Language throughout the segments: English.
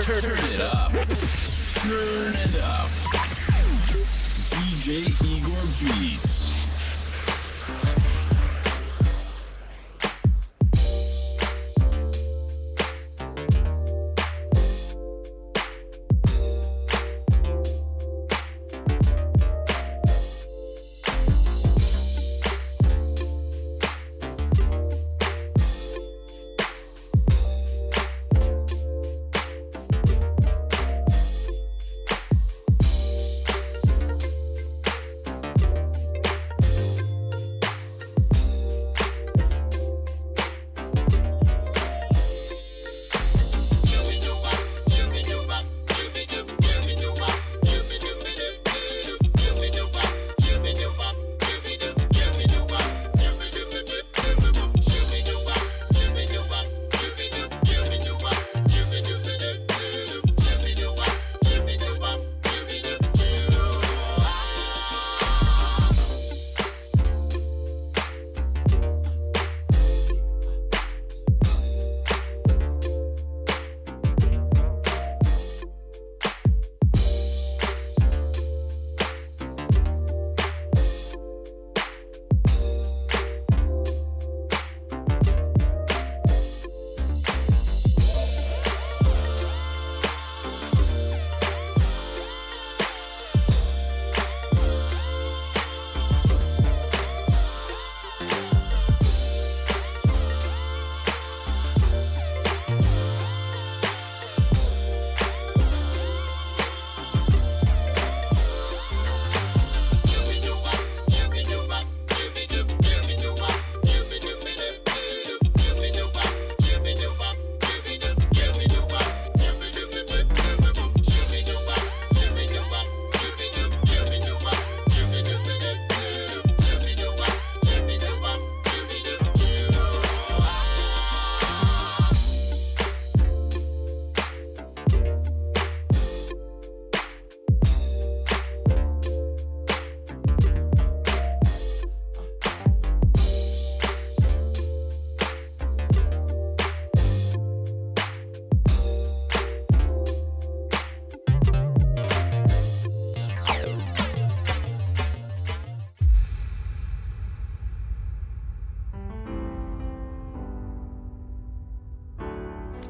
Turn it up. Turn it up. DJ Igorbeatz.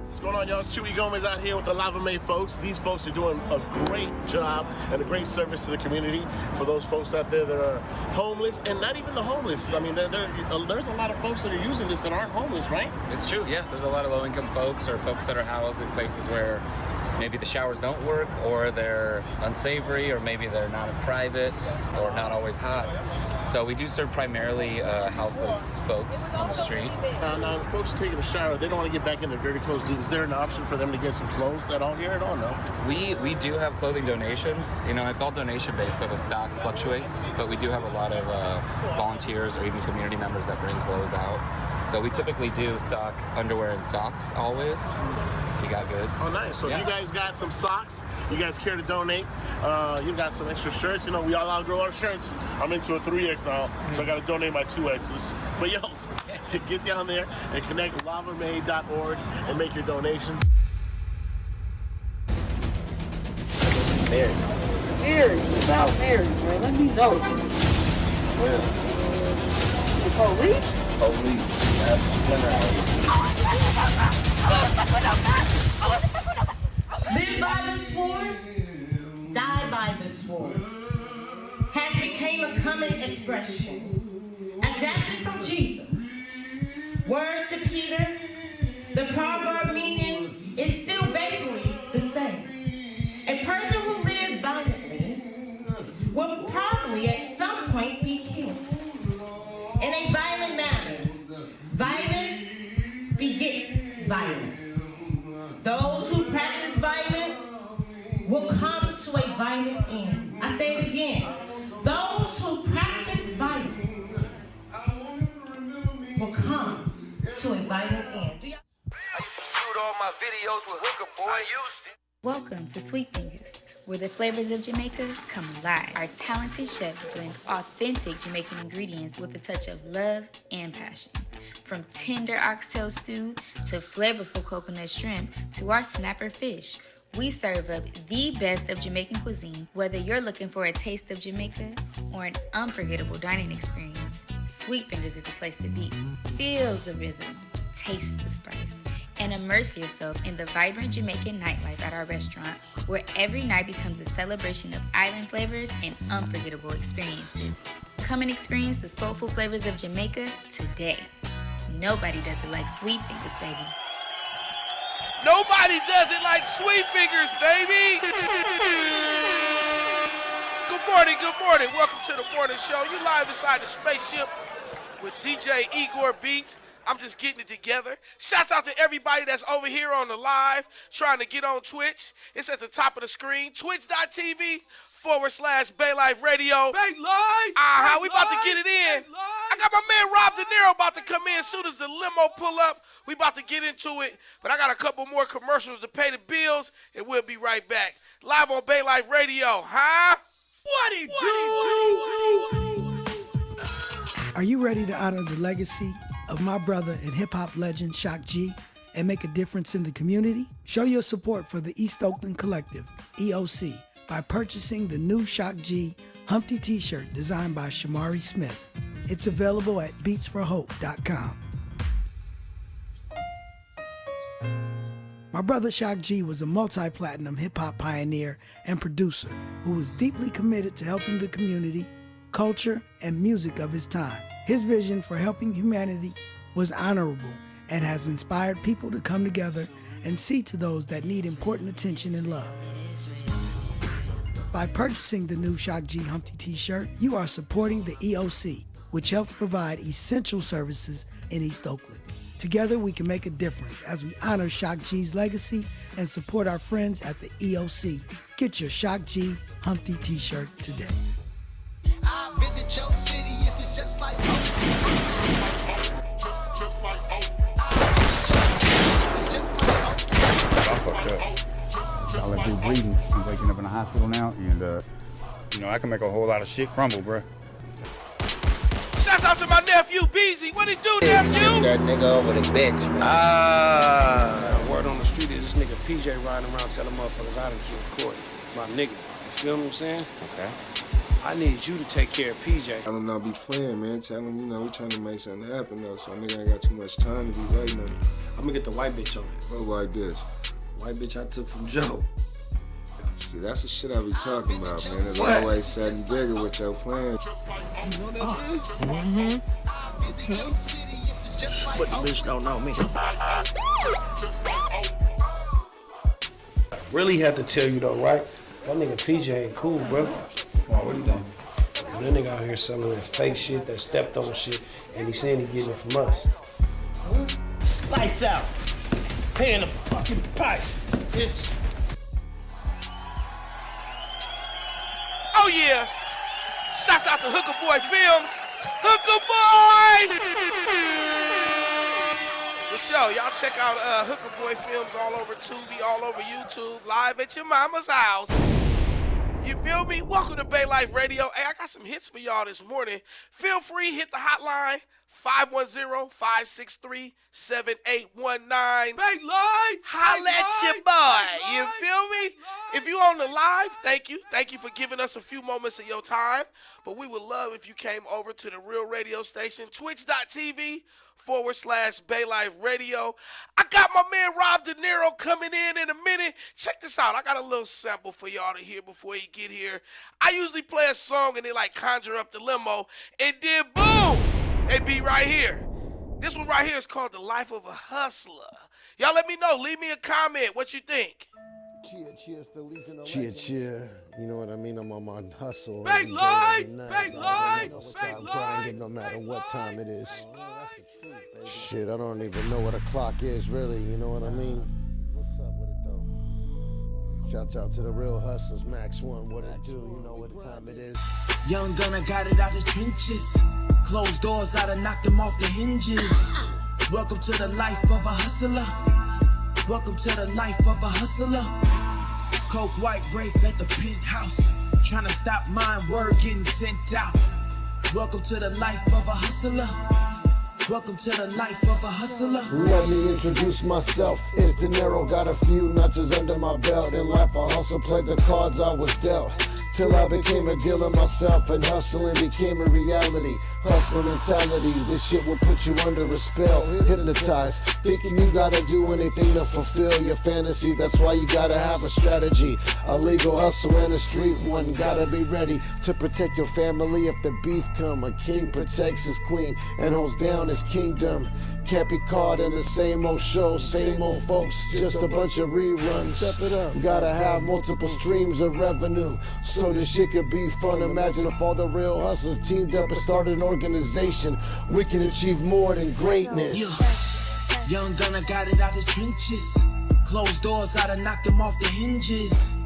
What's going on, y'all? It's Chewy Gomez out here with the Lava May folks. These folks are doing a great job and a great service to the community. For those folks out there that are homeless, and not even the homeless. I mean, there's a lot of folks that are using this that aren't homeless, right? It's true, yeah. There's a lot of low-income folks or folks that are housed in places where maybe the showers don't work, or they're unsavory, or maybe they're not private, or not always hot. So we do serve primarily houseless folks on the street. Now, folks taking a shower, they don't want to get back in their dirty clothes. Is there an option for them to get some clothes at all here? I don't know. We do have clothing donations. You know, it's all donation-based, so the stock fluctuates. But we do have a lot of volunteers or even community members that bring clothes out. So we typically do stock underwear and socks always. You got goods. Oh, nice. So if you guys got some socks, you guys care to donate, you got some extra shirts. You know, we all outgrow our shirts. I'm into a 3X now, so I got to donate my 2Xs. But yo, get down there and connect with lavamay.org and make your donations. Mary. Mary, about Mary, man. Let me know. Well, The police? police. That's splinter out. Live by the sword, die by the sword, has become a common expression, adapted from Jesus. Words to Peter, the proverb meaning is still basically the same. A person who lives violently will probably at some point be killed. In a violent manner, violence begets violence. Those who practice violence will come to a violent end. I say it again. Those who practice violence will come to a violent end. I used to shoot all my videos with Hooker Boy. Welcome to Sweet Fingers, where the flavors of Jamaica come alive. Our talented chefs blend authentic Jamaican ingredients with a touch of love and passion. From tender oxtail stew to flavorful coconut shrimp to our snapper fish, We serve up the best of Jamaican cuisine, whether you're looking for a taste of Jamaica or an unforgettable dining experience. Sweet Fingers is the place to be. Feel the rhythm, taste the spice, and immerse yourself in the vibrant Jamaican nightlife at our restaurant, where every night becomes a celebration of island flavors and unforgettable experiences. Come and experience the soulful flavors of Jamaica today. Nobody does it like Sweet Fingers, baby. Nobody does it like Sweet Fingers, baby. Good morning, good morning. Welcome to the morning show. You live inside the Spaceship with DJ Igorbeatz. I'm just getting it together. Shouts out to everybody that's over here on the live, trying to get on Twitch. It's at the top of the screen, twitch.tv/Baylife Radio. Baylife! We about to get it in. I got my man Rob De Niro about to come in as soon as the limo pull up. We about to get into it, but I got a couple more commercials to pay the bills, and we'll be right back. Live on Baylife Radio, huh? What it do? Are you ready to honor the legacy of my brother and hip-hop legend Shock G and make a difference in the community? Show your support for the East Oakland Collective, EOC, by purchasing the new Shock G Humpty t-shirt designed by Shamari Smith. It's available at beatsforhope.com. My brother Shock G was a multi-platinum hip-hop pioneer and producer who was deeply committed to helping the community, culture, and music of his time. His vision for helping humanity was honorable and has inspired people to come together and see to those that need important attention and love. By purchasing the new Shock G Humpty t-shirt, you are supporting the EOC, which helps provide essential services in East Oakland. Together, we can make a difference as we honor Shock G's legacy and support our friends at the EOC. Get your Shock G Humpty t-shirt today. I'll visit your city if it's just like I fucked up. All I do bleeding. I'm waking up in the hospital now, and I can make a whole lot of shit crumble, bruh. Shouts out to my nephew Beezy. What he do, nephew? That nigga over the bitch. Word on the street is this nigga PJ riding around telling motherfuckers I done killed Courtney. My nigga. You feel what I'm saying? Okay. I need you to take care of PJ. I don't know, be playing, man. Tell him, we trying to make something happen, though, so nigga ain't got too much time to be waiting on it. I'm gonna get the white bitch on it. What like this? White bitch I took from Joe. See, that's the shit I be talking about, man. It's always setting bigger with your plans. But the bitch don't know me. Really have to tell you though, right? That nigga PJ ain't cool, bro. Why, what he done? That nigga out here selling that fake shit, that stepped on shit, and he saying he getting it from us. Lights out. Paying the fucking price, bitch. Oh yeah! Shouts out to Hooker Boy Films. Hooker Boy! For sure, y'all check out Hooker Boy Films all over Tubi, all over YouTube, live at your mama's house. You feel me? Welcome to Baylife Radio. Hey, I got some hits for y'all this morning. Feel free, hit the hotline, 510-563-7819. Baylife! Holla at your boy. You feel me? If you on the live, thank you. Thank you for giving us a few moments of your time. But we would love if you came over to the real radio station, twitch.tv/Baylife Radio. I got my man Rob De Niro coming in a minute. Check this out. I got a little sample for y'all to hear before you get here. I usually play a song and they like conjure up the limo, and then boom, they be right here. This one right here is called The Life of a Hustler. Y'all let me know. Leave me a comment. What you think? Cheers to Legion of Legends. Cheer. You know what I mean? I'm on my hustle. Baylife! No matter what time it is. Shit, I don't even know what a clock is, really. You know what I mean? What's up with it, though? Shouts out to the real hustlers, Max One. What it do? You know what time it is. Young Gunner got it out the trenches. Closed doors, I done knocked them off the hinges. Welcome to the life of a hustler. Welcome to the life of a hustler. Coke white grape at the penthouse. Trying to stop mine, word getting sent out. Welcome to the life of a hustler. Welcome to the life of a hustler. Let me introduce myself. It's De Niro, got a few notches under my belt. In life I hustle, played the cards I was dealt. Till I became a dealer myself and hustling became a reality. Hustle mentality, this shit will put you under a spell. Hypnotized, thinking you gotta do anything to fulfill your fantasy. That's why you gotta have a strategy. A legal hustle and a street one. Gotta be ready to protect your family if the beef come. A king protects his queen and holds down his kingdom. Can't be caught in the same old show, same old folks, just a bunch of reruns. Step it up. Gotta have multiple streams of revenue so this shit could be fun. Imagine if all the real hustlers teamed up and started an organization. We can achieve more than greatness. Young Gunner got it out the trenches. Closed doors, I done knocked them off the hinges.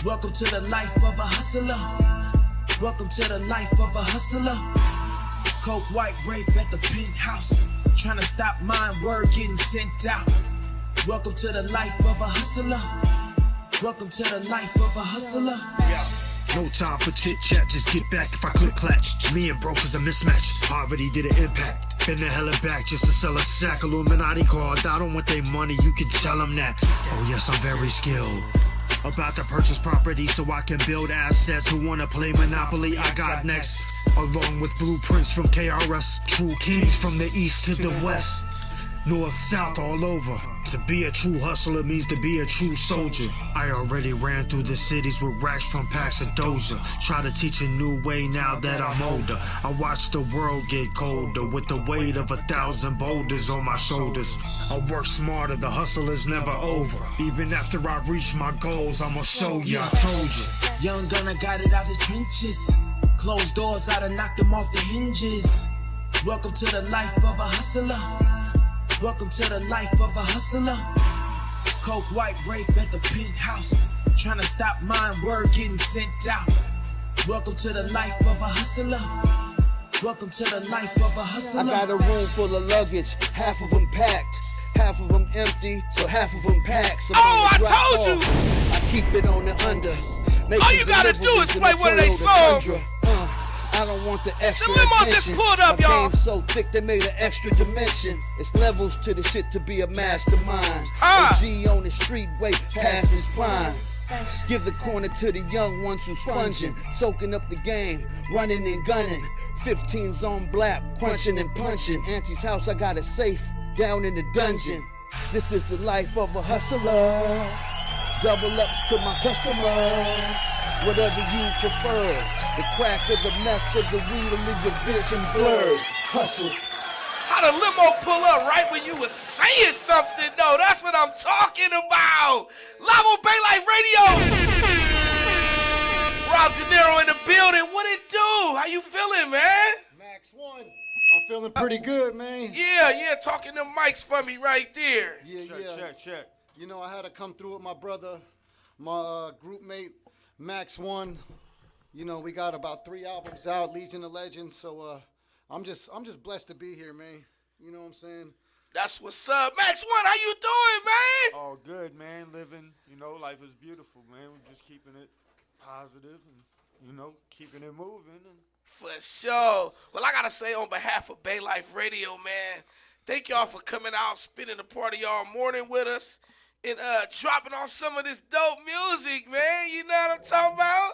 Welcome to the life of a hustler. Welcome to the life of a hustler. Coke white rape at the penthouse. Trying to stop mine, word getting sent out. Welcome to the life of a hustler. Welcome to the life of a hustler. No time for chit chat, just get back if I click clatch. Me and broke is a mismatch. Poverty did an impact. Been the hell and back just to sell a sack. Illuminati card. I don't want their money, you can tell them that. Oh yes, I'm very skilled. About to purchase property so I can build assets. Who wanna play Monopoly? I got next. Along with blueprints from KRS. True kings from the east to the west. North, south, all over. To be a true hustler means to be a true soldier. I already ran through the cities with racks from packs of Doja. Try to teach a new way now that I'm older. I watch the world get colder with the weight of 1,000 boulders on my shoulders. I work smarter, the hustle is never over. Even after I reach my goals, I'ma show you, I told you. Young Gunner got it out the trenches. Closed doors, I done knocked them off the hinges. Welcome to the life of a hustler. Welcome to the life of a hustler. Coke white rape at the penthouse. Trying to stop mine, word getting sent out. Welcome to the life of a hustler. Welcome to the life of a hustler. I got a room full of luggage, half of them packed, half of them empty, so half of them packed. Oh, I told you! I keep it on the under. All you gotta do is play one of their songs. I don't want the extra the limo attention. just pulled up, y'all. My game's so thick they made an extra dimension. It's levels to the shit to be a mastermind. OG on the street way past his prime. Give the corner to the young ones who sponging, soaking up the game, running and gunning. 15s on black, crunching and punching. Auntie's house, I got a safe down in the dungeon. This is the life of a hustler. Double ups to my customers. Whatever you prefer. The crack of the meth of the weed will leave your vision blurred. Hustle. How the limo pull up right when you was saying something, though? That's what I'm talking about. Live on Bay Life Radio. Rob De Niro in the building. What it do? How you feeling, man? Max 1. I'm feeling pretty good, man. Yeah. Talking them mics for me right there. Check. You know, I had to come through with my brother, my group mate, Max 1. You know, we got about 3 albums out, Legion of Legends. So I'm just blessed to be here, man. You know what I'm saying? That's what's up. Max 1, how you doing, man? All good, man. Living, you know, life is beautiful, man. We're just keeping it positive and, you know, keeping it moving. For sure. Well, I got to say on behalf of Bay Life Radio, man, thank y'all for coming out, spending the party all morning with us, and dropping off some of this dope music, man. You know what I'm talking about?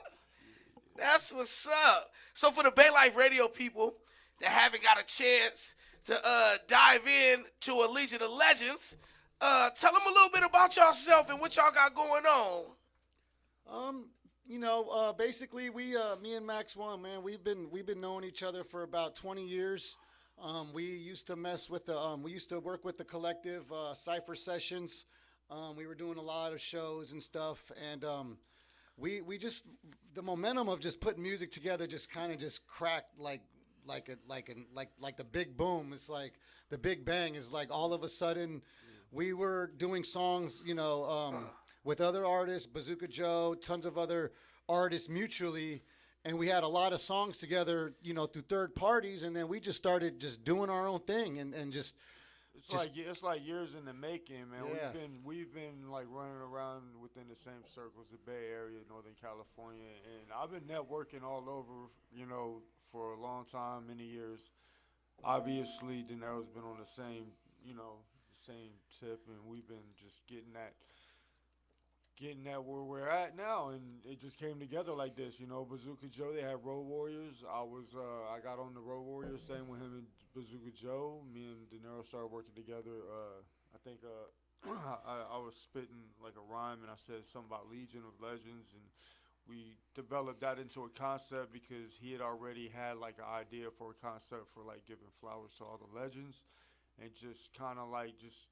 That's what's up. So for the Bay Life Radio people that haven't got a chance to dive in to a Legion of Legends, tell them a little bit about yourself and what y'all got going on. You know, basically we, me and Max 1, man, we've been knowing each other for about 20 years. We used to mess with we used to work with the collective Cypher Sessions. We were doing a lot of shows and stuff, and we just, the momentum of just putting music together just kind of just cracked like the big boom. It's like the big bang is like all of a sudden we were doing songs, you know, with other artists, Bazooka Joe, tons of other artists mutually, and we had a lot of songs together, you know, through third parties, and then we just started just doing our own thing and just. It's like years in the making, man. Yeah. We've been like running around within the same circles, the Bay Area, Northern California, and I've been networking all over, you know, for a long time, many years. obviously De Niro's been on the same, same tip, and we've been just getting that where we're at now, and it just came together like this. Bazooka Joe, they had Road Warriors. I got on the Road Warriors thing with him and Bazooka Joe. Me and De Niro started working together. I think I was spitting like a rhyme, and I said something about Legion of Legends, and we developed that into a concept because he had already had like an idea for a concept for like giving flowers to all the legends. And just kind of like just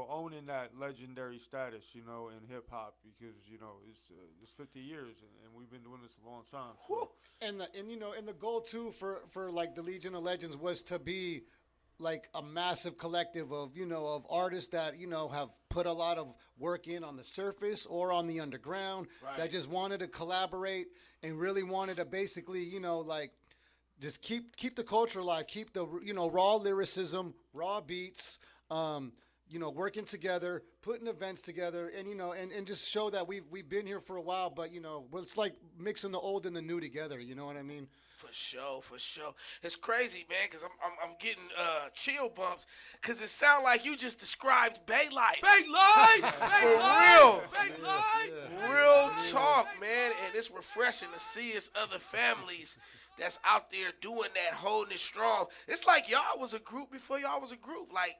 owning that legendary status, in hip hop, because it's 50 years and we've been doing this a long time. So. And the goal too for like the Legion of Legends was to be like a massive collective of of artists that have put a lot of work in on the surface or on the underground, that just wanted to collaborate and really wanted to basically like. Just keep the culture alive, keep the raw lyricism, raw beats, working together, putting events together, and and just show that we've been here for a while, but it's like mixing the old and the new together. You know what I mean? For sure. It's crazy, man, because I'm getting chill bumps, because it sounds like you just described Bay Life. Bay Life! For real. Bay Life! Real talk, man, and it's refreshing to see it's other families that's out there doing that, holding it strong. It's like y'all was a group before y'all was a group. Like,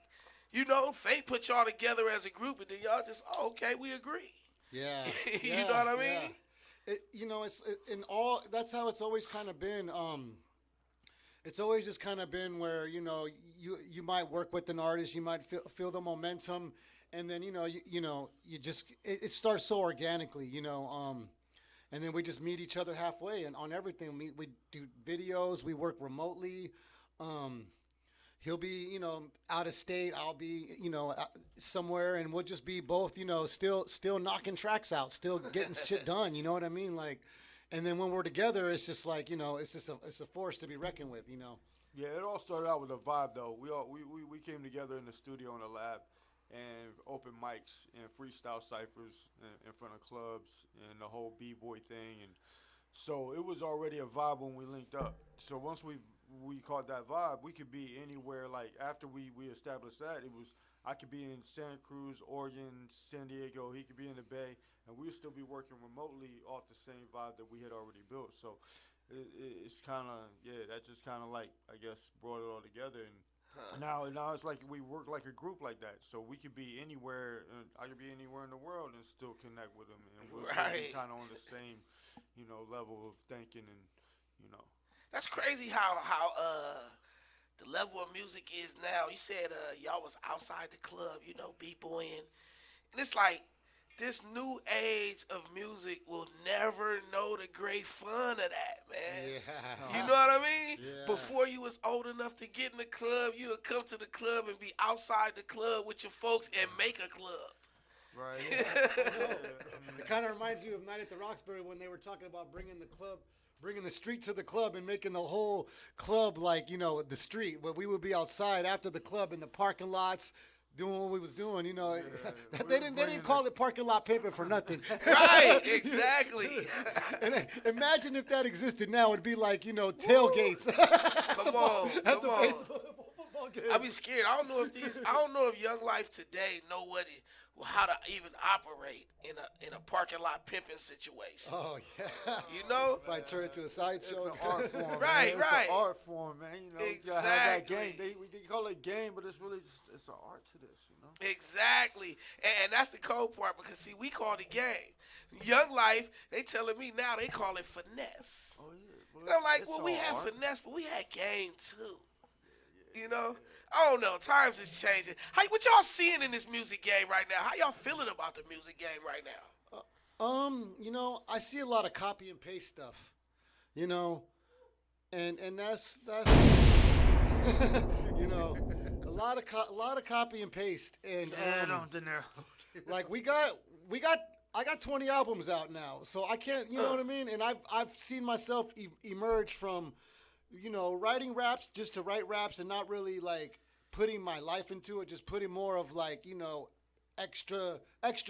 fate put y'all together as a group, and then y'all just, okay, we agree. Yeah. You know what I mean? Yeah. That's how it's always kind of been. It's always just kind of been where, you might work with an artist, you might feel the momentum, and then, you just, it starts so organically, and then we just meet each other halfway and on everything. We do videos. We work remotely. He'll be, out of state. I'll be, somewhere, and we'll just be both, still knocking tracks out, still getting shit done. You know what I mean? Like, and then when we're together, it's just like, it's a force to be reckoned with. Yeah, it all started out with a vibe though. We came together in the studio in the lab. And open mics and freestyle ciphers in front of clubs and the whole b-boy thing, and so it was already a vibe when we linked up. So once we caught that vibe, we could be anywhere. Like after we established that, I could be in Santa Cruz, Oregon, San Diego. He could be in the Bay, and we'd still be working remotely off the same vibe that we had already built. So it's kind of that just kind of like I guess brought it all together. And now it's like we work like a group like that, so we could be anywhere. I could be anywhere in the world and still connect with them, and we'll still be kind of on the same, level of thinking, and That's crazy how the level of music is now. You said y'all was outside the club, b-boying, and it's like this new age of music will never know the great fun of that, man. Yeah. You know what I mean? Yeah. Before you was old enough to get in the club, you would come to the club and be outside the club with your folks and make a club. Right. It kind of reminds you of Night at the Roxbury when they were talking about bringing the street to the club and making the whole club like, the street. But we would be outside after the club in the parking lots, doing what we was doing, they didn't call it parking lot pimping for nothing. Right, exactly. And imagine if that existed now, it'd be like, tailgates. Come on. I'd be scared. I don't know if Young Life today know how to even operate in a parking lot pimping situation. Oh yeah. Might turn it to a sideshow. It's an art form. Right. It's an art form, man. Exactly. You have that game. They call it game, but it's really it's an art to this, Exactly. And that's the cold part, because see, we call it game. Young Life, they telling me now they call it finesse. Oh yeah. And I'm like, well, we had finesse, but we had game too. I don't know. Times is changing. What y'all seeing in this music game right now? How y'all feeling about the music game right now? I see a lot of copy and paste stuff. And that's a lot of copy and paste. And like I got 20 albums out now, so I can't. You know what I mean? And I've seen myself emerge from. Writing raps just to write raps and not really like putting my life into it, just putting more of like, extra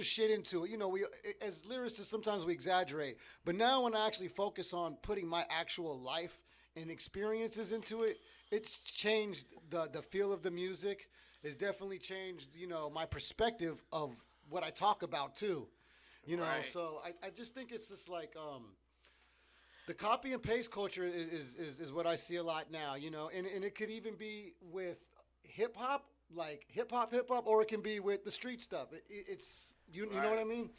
shit into it. We as lyricists sometimes we exaggerate, but now when I actually focus on putting my actual life and experiences into it, it's changed the feel of the music. It's definitely changed, my perspective of what I talk about too. Right. So I just think it's just like the copy and paste culture is what I see a lot now, and it could even be with hip hop, like hip hop, or it can be with the street stuff. It's you know what I mean?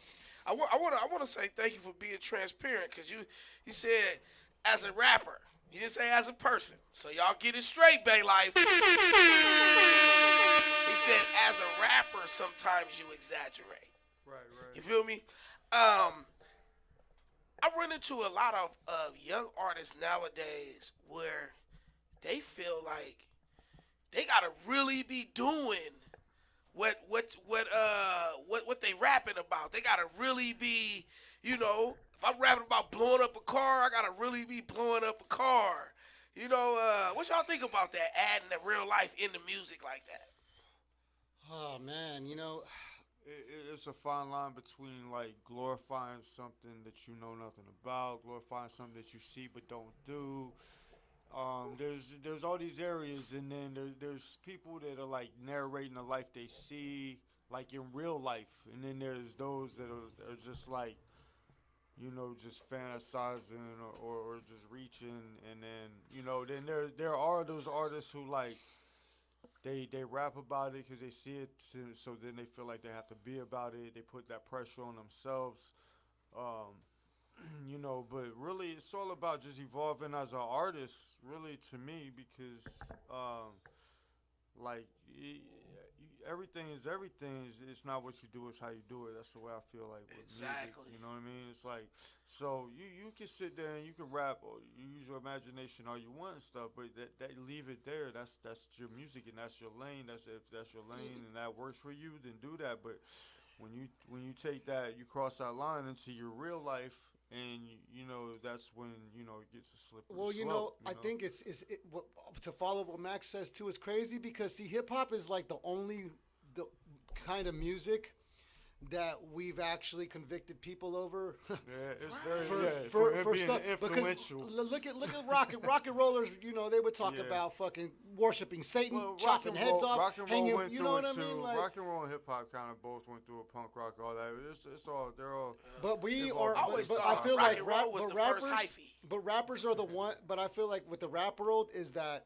I want to say thank you for being transparent, because you said as a rapper. You didn't say as a person. So y'all get it straight, Bay Life. He said as a rapper, sometimes you exaggerate. Right. You feel me? I run into a lot of young artists nowadays where they feel like they gotta really be doing what they rapping about. They gotta really be, if I'm rapping about blowing up a car, I gotta really be blowing up a car. What y'all think about that? Adding the real life into music like that? Oh man, It's a fine line between like glorifying something that you know nothing about, glorifying something that you see but don't do. There's all these areas, and then there's people that are like narrating the life they see, like in real life, and then there's those that are just like, just fantasizing or just reaching, and then then there are those artists who like they rap about it because they see it, so then they feel like they have to be about it. They put that pressure on themselves. But really it's all about just evolving as an artist, really, to me, because everything is everything. It's not what you do, it's how you do it. That's the way I feel like with Exactly. music, you know what I mean? It's like, so you can sit there and you can rap or you use your imagination all you want and stuff, but that leave it there. That's your music and that's your lane. If that's your lane and that works for you, then do that. But when you take that, you cross that line into your real life, and that's when it gets a slippery slope. I think to follow what Max says too is crazy, because see, hip hop is like the kind of music that we've actually convicted people over. Yeah, it's very for being stuff. influential. Because look at rock and rollers. They would talk about fucking worshiping Satan, chopping heads off, rock and roll hanging. went You through know it what I too. mean? Rock and roll and hip hop kind of both went through a punk rock, all that. It's all they're all. But we they've are. all- always But thought I feel rock like and roll was the first hyphy. But rappers are the one. But I feel like with the rap world is that.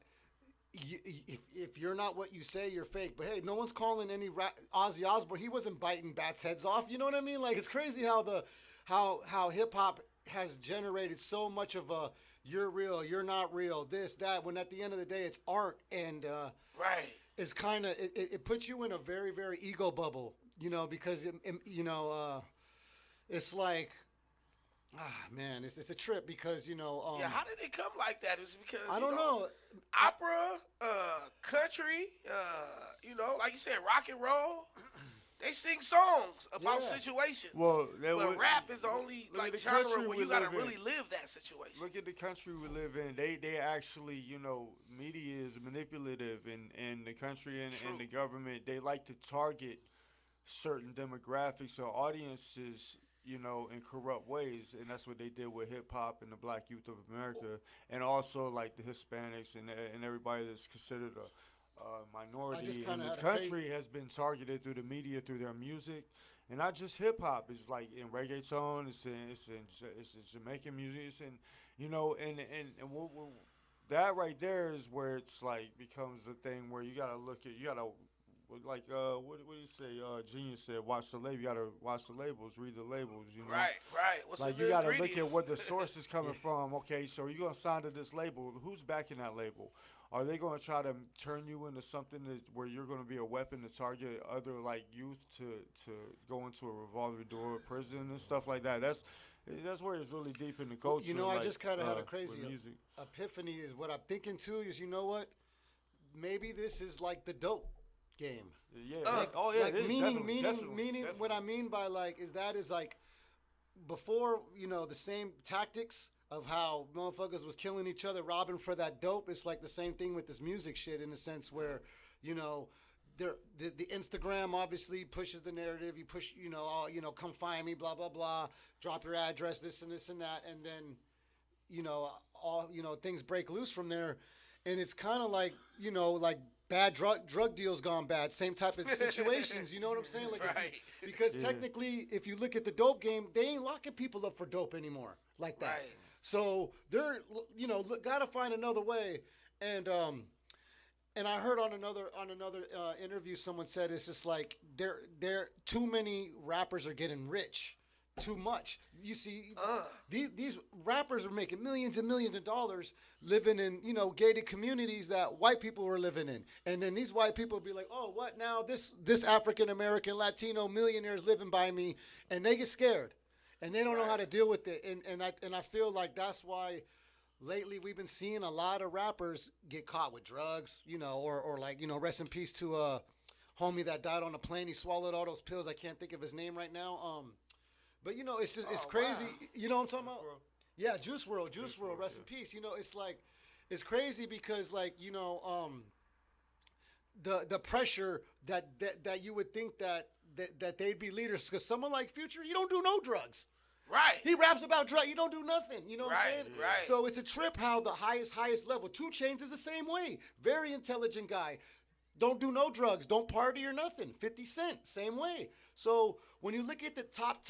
If you're not what you say, you're fake. But hey, no one's calling any Ozzy Osbourne. He wasn't biting bats' heads off. You know what I mean? Like, it's crazy how hip hop has generated so much of a you're real, you're not real, this, that. When at the end of the day, it's art, and Right. it's kind of it puts you in a very, very ego bubble. Because it's like. Man, it's a trip because Yeah, how did it come like that? It's because I don't know. Opera, country, like you said, rock and roll. They sing songs about situations. Well, but rap is only look at like the genre country where we you gotta live in. really live that situation. Look at the country we live in. They actually, media is manipulative, and the country and the government, they like to target certain demographics or audiences, in corrupt ways, and that's what they did with hip hop and the black youth of America, and also like the Hispanics and everybody that's considered a minority in this country has been targeted through the media, through their music, and not just hip hop. It's like in reggaeton, it's in Jamaican music, it's in that right there is where it's like becomes a thing where you gotta like what do you say? Genius said, watch the label. You gotta watch the labels, read the labels. Right. What's like you gotta look at what the source is coming from. Okay, so you're gonna sign to this label. Who's backing that label? Are they gonna try to turn you into something where you're gonna be a weapon to target other like youth to go into a revolving door prison and stuff like that? That's where it's really deep in the culture. I just kind of had a crazy music. epiphany. Is what I'm thinking too. Is what? Maybe this is like the dope game. Yeah. Meaning. What I mean by like is like before the same tactics of how motherfuckers was killing each other, robbing for that dope. It's like the same thing with this music shit in the sense where the Instagram obviously pushes the narrative. You push come find me, blah blah blah. Drop your address, this and that, and then all things break loose from there. and it's kind of like, you know, like bad drug deals gone bad, same type of situations. You know what I'm saying? Like, because technically, if you look at the dope game, they ain't locking people up for dope anymore like that. Right. So they're, you know, gotta find another way. And I heard on another interview, someone said it's just like there too many rappers are getting rich. Too much. You see, these rappers are making millions and millions of dollars living in, you know, gated communities that white people were living in. And then these white people be like, oh, what now? This African American Latino millionaire is living by me, and they get scared, and they don't know how to deal with it. And I feel like that's why lately we've been seeing a lot of rappers get caught with drugs, you know, or like, you know, rest in peace to a homie that died on a plane. He swallowed all those pills. I can't think of his name right now. But, you know, it's just, it's crazy. Wow. You know what I'm talking about? Yeah, Juice WRLD, rest in peace. You know, it's like, it's crazy because, like, you know, the pressure that you would think that they'd be leaders. Because someone like Future, you don't do no drugs. Right. He raps about drugs. You don't do nothing. You know what I'm saying? Right. So it's a trip how the highest level. 2 Chainz is the same way. Very intelligent guy. Don't do no drugs. Don't party or nothing. 50 Cent, same way. So when you look at the top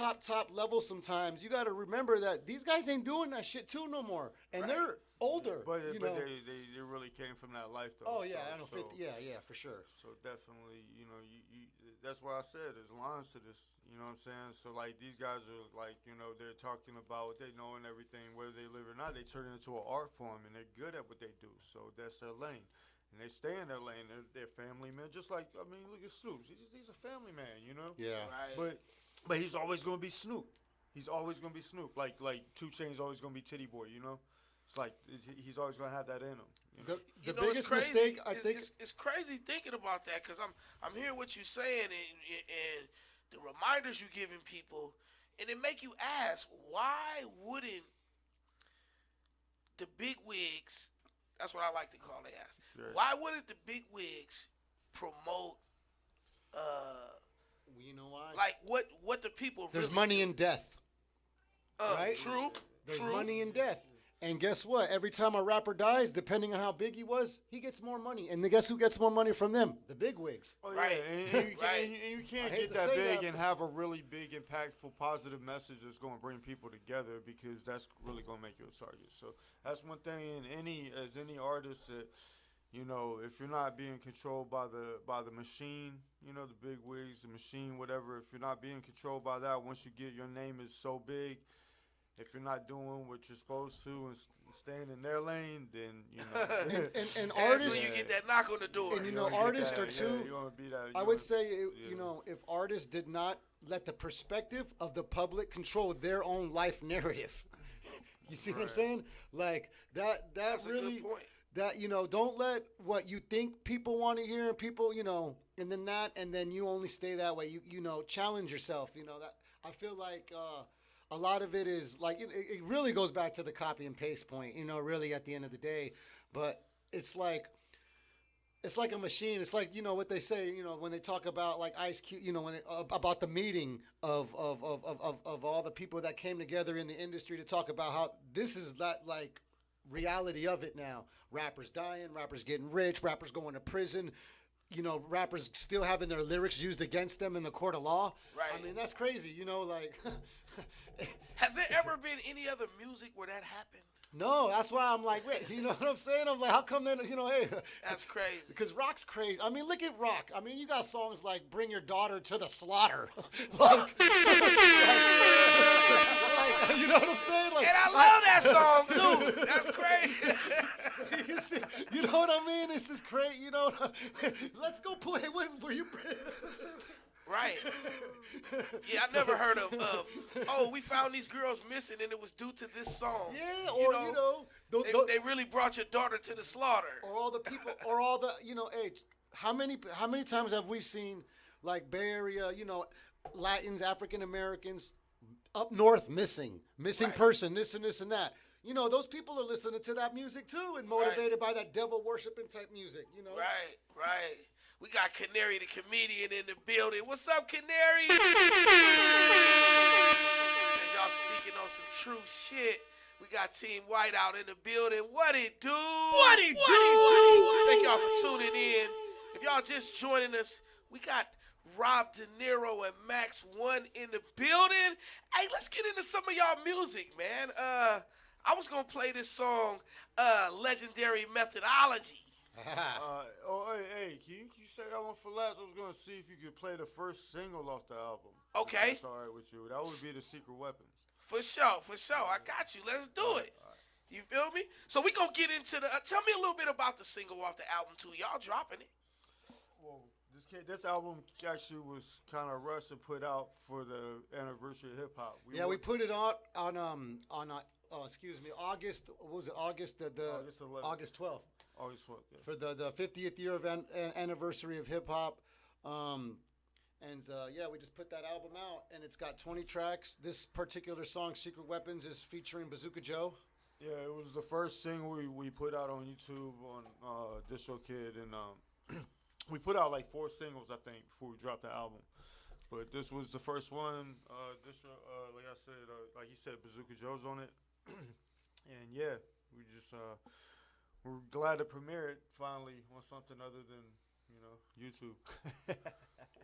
level sometimes, you got to remember that these guys ain't doing that shit too no more. And they're older. But you but know? they really came from that life, though. Oh, yeah. So, I know. 50, yeah, for sure. So definitely, you know, you that's why I said there's lines to this. You know what I'm saying? So, like, these guys are, like, you know, they're talking about what they know and everything, whether they live or not. They turn it into an art form, and they're good at what they do. So that's their lane. And they stay in their lane. They're family men. Just like, I mean, look at Snoop. He's a family man, you know? Yeah. Right. But he's always going to be Snoop. He's always going to be Snoop. Like 2 Chainz always going to be Titty Boy, you know? It's like he's always going to have that in him. You know? The biggest mistake, I think... It's crazy thinking about that because I'm hearing what you're saying and the reminders you're giving people, and it make you ask, why wouldn't the big wigs... That's what I like to call it as. Sure. Why wouldn't the big wigs promote? You know why? Like what the people. There's really money do. in death. Right? True. There's money in death. And guess what? Every time a rapper dies, depending on how big he was, he gets more money. And then guess who gets more money from them? The big wigs. Oh, yeah. And you can't get that big and have a really big, impactful, positive message that's going to bring people together because that's really going to make you a target. So that's one thing as any artist that, you know, if you're not being controlled by the machine, you know, the big wigs, the machine, whatever, if you're not being controlled by that, once you get your name is so big, if you're not doing what you're supposed to and staying in their lane, then, you know. and artists... That's when you get that knock on the door. And, you know, artists are too... I would say, you know, if artists did not let the perspective of the public control their own life narrative. You see what I'm saying? Like, that's really... a good point. That, you know, don't let what you think people want to hear and people, you know, and then you only stay that way. You know, challenge yourself. You know, that I feel like... a lot of it is like it really goes back to the copy and paste point, you know, really at the end of the day. But it's like a machine. It's like, you know, what they say, you know, when they talk about like Ice Cube, you know, about the meeting of all the people that came together in the industry to talk about how this is that like reality of it now. Rappers dying, rappers getting rich, rappers going to prison. You know, rappers still having their lyrics used against them in the court of law. Right. I mean, that's crazy, you know, like... Has there ever been any other music where that happened? No, that's why I'm like, wait, you know what I'm saying? I'm like, how come then, you know, hey. That's crazy. Because rock's crazy. I mean, look at rock. I mean, you got songs like Bring Your Daughter to the Slaughter. like, you know what I'm saying? Like, and I love that song, too. That's crazy. You know what I mean? This is crazy. You know, let's go play. Were you... Right. Yeah, I never heard of, we found these girls missing and it was due to this song. Yeah, or, they really brought your daughter to the slaughter. Or all the people, or all the, you know, hey, how many times have we seen, like, Bay Area, you know, Latins, African Americans, up north missing right. person, this and this and that. You know, those people are listening to that music too and motivated by that devil worshiping type music, you know. Right. We got Canary the comedian in the building. What's up, Canary? Said y'all speaking on some true shit. We got Team White out in the building. What it do? What it do? Thank y'all for tuning in. If y'all just joining us, we got Rob De Niro and Max One in the building. Hey, let's get into some of y'all music, man. I was gonna play this song, Legendary Methodology. Hey, can you say that one for last? I was gonna see if you could play the first single off the album. Okay. If that's all right with you. That would be the Secret Weapons. For sure. I got you. Let's do it. You feel me? So we gonna get into the. Tell me a little bit about the single off the album too. Y'all dropping it? Well, this album actually was kind of rushed and put out for the anniversary of hip hop. We put it out on August. What was it? August 12th. August 12th. Yeah. For the 50th year of anniversary of hip hop. We just put that album out, and it's got 20 tracks. This particular song, Secret Weapons, is featuring Bazooka Joe. Yeah, it was the first single we put out on YouTube on DistroKid, and we put out like 4 singles, I think, before we dropped the album. But this was the first one. Like I said, like he said, Bazooka Joe's on it, and yeah, we just we're glad to premiere it finally on something other than YouTube.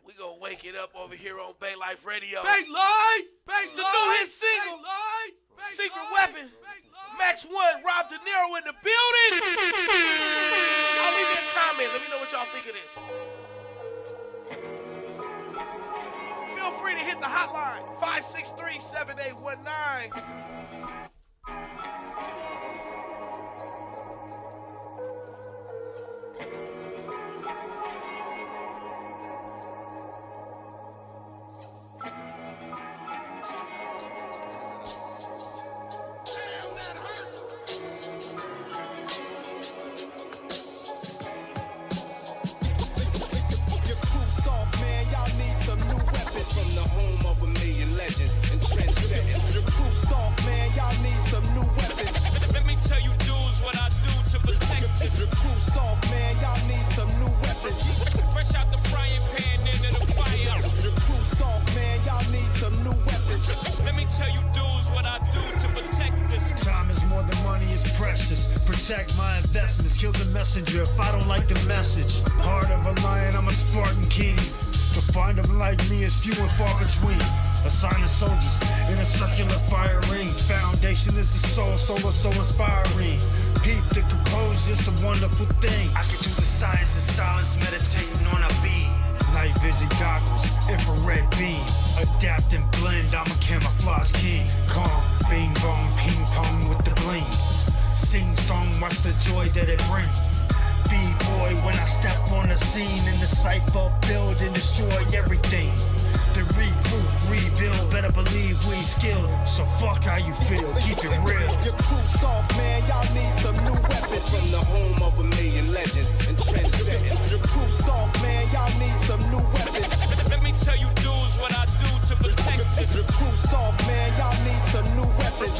We gonna wake it up over here on Bay Life Radio. Bay Life! It's the new hit single, Secret Weapon. Max One, Rob De Niro in the building. Y'all leave me a comment. Let me know what y'all think of this. Feel free to hit the hotline, 563-7819. From the home of a million legends and trendsetters. Your crew soft, man, y'all need some new weapons. Let me tell you dudes what I do to protect this. Your crew soft, man, y'all need some new weapons. Fresh out the frying pan into the fire. Your crew soft, man, y'all need some new weapons. Let me tell you dudes what I do to protect this. Time is more than money, it's precious. Protect my investments, kill the messenger if I don't like the message. Heart of a lion, I'm a Spartan king. To find them like me is few and far between. Assigning soldiers in a circular fire ring. Foundation is the soul, solar so inspiring. Peep the composure, it's a wonderful thing. I can do the science in silence, meditating on a beat. Night vision goggles, infrared beam. Adapt and blend, I'm a camouflage king. Calm, bing bong, ping pong with the bling. Sing song, watch the joy that it brings. B-boy when I step on the scene in the cypher, build and destroy everything. The regroup, rebuild, better believe we skilled. So fuck how you feel, keep it real. Your crew soft, man, y'all need some new weapons. From the home of a million legends and trendsetters. Your crew soft, man, y'all need some new weapons. Let me tell you dudes what I do to protect this. Your crew soft, man, y'all need some new weapons.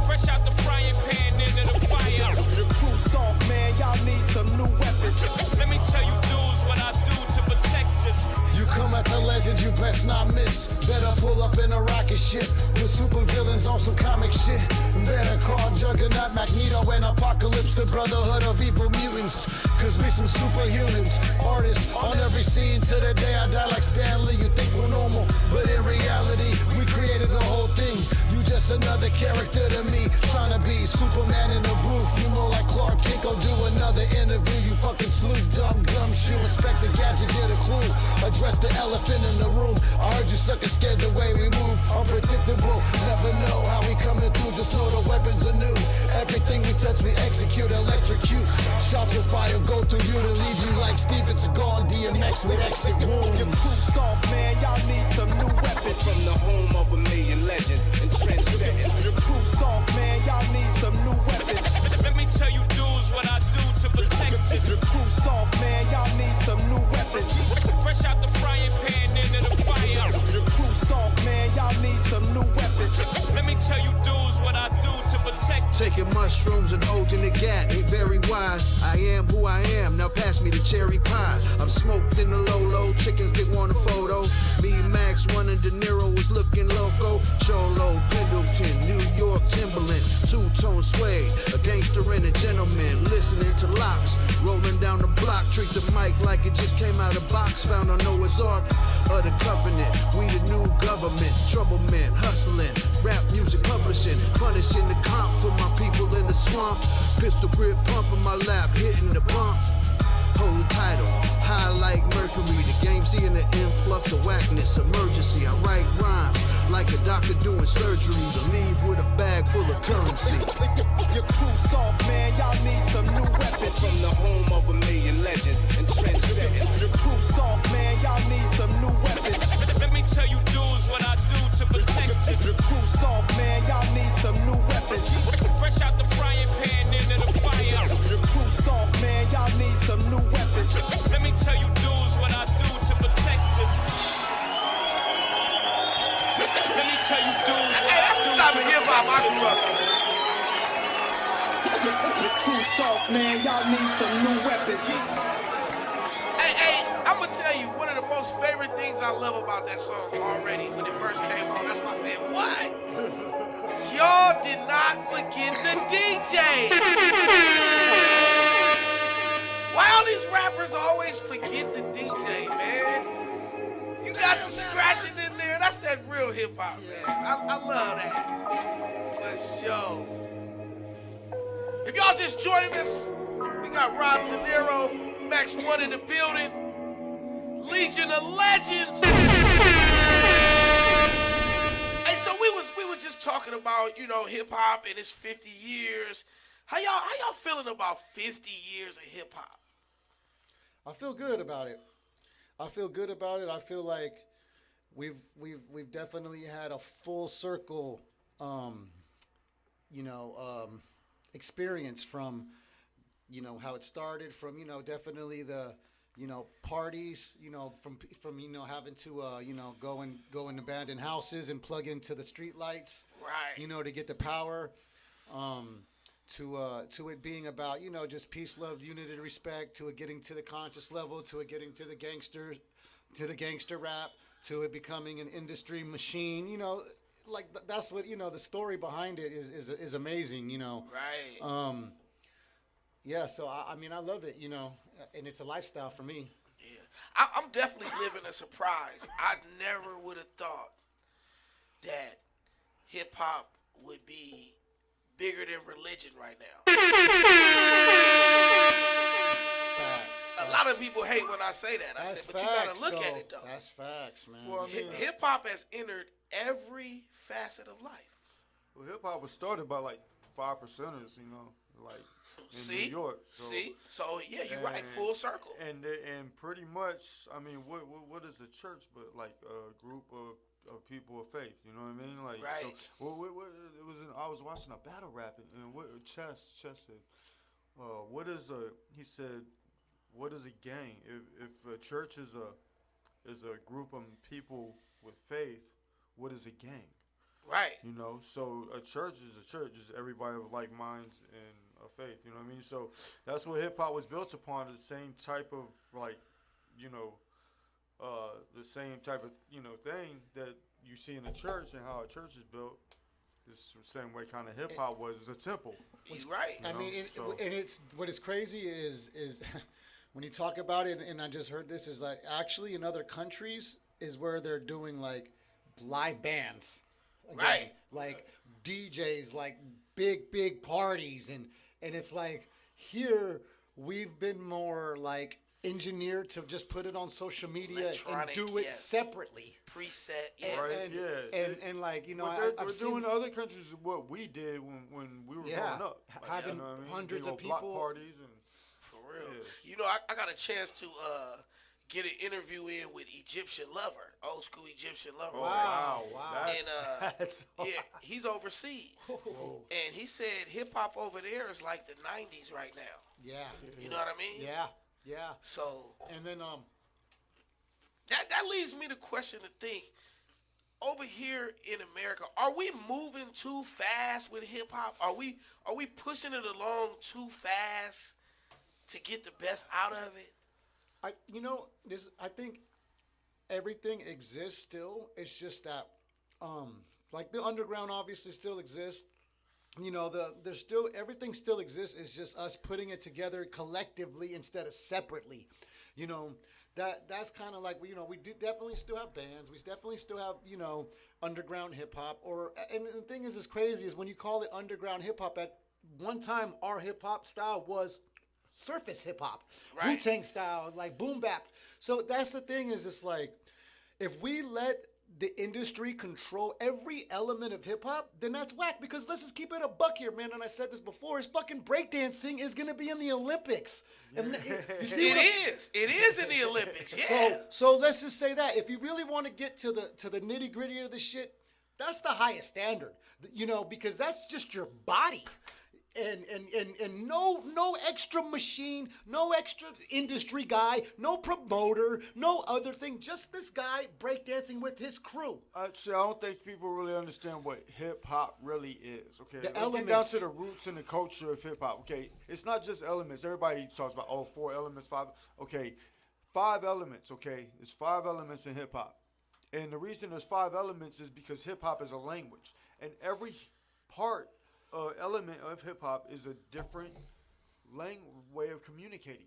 Fresh out the frying pan into the fire. Your crew soft, man, y'all need some new weapons. Let me tell you dudes what I do to protect this. You come at the legend, you best not miss. Better pull up in a rocket ship with super villains on some comic shit. Better call Juggernaut, Magneto, and Apocalypse, the brotherhood of evil mutants. Cause we some superhumans, artists on every scene to the day I die like Stan Lee. You think we're normal, but in reality, we created the whole thing. You just another character to me, trying to be Superman in the booth. You more like Clark Kent, go do another interview. You fucking sleuth, dumb gumshoe. Inspector Gadget, get a clue. Address the elephant in the room. I heard you suckers scared the way we move. Unpredictable, never know how we coming through. Just know the weapons are new. Everything we touch, we execute, electrocute. Shots of fire go through you to leave you like Steven Seagal, DMX with exit wounds. Your crew soft, man, y'all need some new weapons. From the home of a million legends and trendsetters. Your crew soft, man, y'all need some new weapons. Let me tell you dudes what I do to protect this. Your crew soft, man, y'all need some new weapons. Fresh out the frying pan into the fire. Your crew soft, man, y'all need some new weapons. Let me tell you dudes what I do to protect this. Taking mushrooms and holding the gap ain't very wise. I am who I am, now pass me the cherry pie. I'm smoked in the low, chickens they want a photo. Me, Max, One, and De Niro was looking loco. Cholo, Pendleton, New York, Timberlands. two-tone suede, a gangster and a gentleman, listening to locks, rolling down the block, treat the mic like it just came out of box, found on Noah's Ark of the covenant. We the new government, trouble men, hustling, rap music publishing, punishing the comp for my people in the swamp. Pistol grip pump in my lap, hitting the bump. Whole title, high like mercury. The game seeing the influx of whackness, emergency. I write rhymes like a doctor doing surgery. To leave with a bag full of currency. Your crew soft, man. Y'all need some new weapons from the home of a million legends and trendsetting. Your crew soft, man. Y'all need some new weapons. Let me tell you dudes what I do to protect this. Your crew soft, man. Y'all need some new weapons. Fresh out the frying pan into the fire. Your crew soft, man. Y'all need some new weapons. Let me tell you dudes what I do to protect this. Let me tell you dudes what I do to protect this. Your crew soft, man. Y'all need some new weapons. Hey, I'm gonna tell you one of the most favorite things I love about that song already when it first came on. That's why I said, what? Y'all did not forget the DJ. Why all these rappers always forget the DJ, man? You got the scratching in there. That's that real hip hop, man. I love that. For sure. If y'all just joining us, we got Rob De Niro, Max One in the building, Legion of Legends. Hey, so we were just talking about, hip hop and its 50 years. How y'all feeling about 50 years of hip hop? I feel good about it. I feel like we've definitely had a full circle, experience from, how it started, from, definitely the, parties, from having to, go in abandoned houses and plug into the street lights, right? To get the power, to it being about, just peace, love, unity, respect, to it getting to the conscious level, to it getting to the gangster rap, to it becoming an industry machine, like that's what, the story behind it is amazing, Right. Yeah, so I mean, I love it, and it's a lifestyle for me. Yeah. I'm definitely living a surprise. I never would have thought that hip hop would be bigger than religion right now. A lot of people hate when I say that. I said, but you gotta look at it though. That's facts, man. Well, I mean, hip hop has entered every facet of life. Well, hip hop was started by like 5%ers, like in New York. So yeah, you're right. Full circle. And pretty much, I mean, what is a church but like a group of people of faith? You know what I mean? Like, right. So, it was. I was watching a battle rap, and what Chess said, what is a? He said, what is a gang? If a church is a group of people with faith, what is a gang? Right. So a church is a church, is everybody of like minds and of faith. You know what I mean? So that's what hip hop was built upon. The same type of like, the same type of thing that you see in the church, and how a church is built. It's the same way kind of hip hop was. It's a temple. He's right. I mean, and it's what is crazy is when you talk about it, and I just heard this, is like actually in other countries is where they're doing like live bands. Again, right. Like DJs, like big parties, and it's like here we've been more like engineered to just put it on social media and do it separately. Preset, And like, I've doing in other countries what we did when we were growing up. Like, having hundreds of people. Block parties and for real. I got a chance to get an interview in with Egyptian Lover, old school Egyptian Lover. Oh, wow. That's he's overseas. And he said hip hop over there is like the 90s right now. Yeah. You know what I mean? Yeah. So, and then that leads me to question the thing. Over here in America, are we moving too fast with hip hop? Are we pushing it along too fast to get the best out of it? I think everything exists still. It's just that like the underground obviously still exists. You know, there's still everything still exists. It's just us putting it together collectively instead of separately. You know, that's kind of like we do definitely still have bands. We definitely still have underground hip hop. And the thing is, as crazy is when you call it underground hip hop. At one time, our hip hop style was surface hip hop, right. Wu-Tang style, like boom bap. So that's the thing is, it's like if we let the industry control every element of hip hop, then that's whack. Because let's just keep it a buck here, man. And I said this before: is fucking breakdancing is gonna be in the Olympics. And It is in the Olympics. Yeah. So let's just say that if you really want to get to the nitty gritty of the shit, that's the highest standard. Because that's just your body. And no extra machine, no extra industry guy, no promoter, no other thing. Just this guy breakdancing with his crew. See, I don't think people really understand what hip hop really is. Okay, let's elements. get down to the roots and the culture of hip hop. Okay, it's not just elements. Everybody talks about 4 elements, 5. Okay, 5 elements. Okay, there's 5 elements in hip hop, and the reason there's 5 elements is because hip hop is a language, and every part. Element of hip hop is a different way of communicating,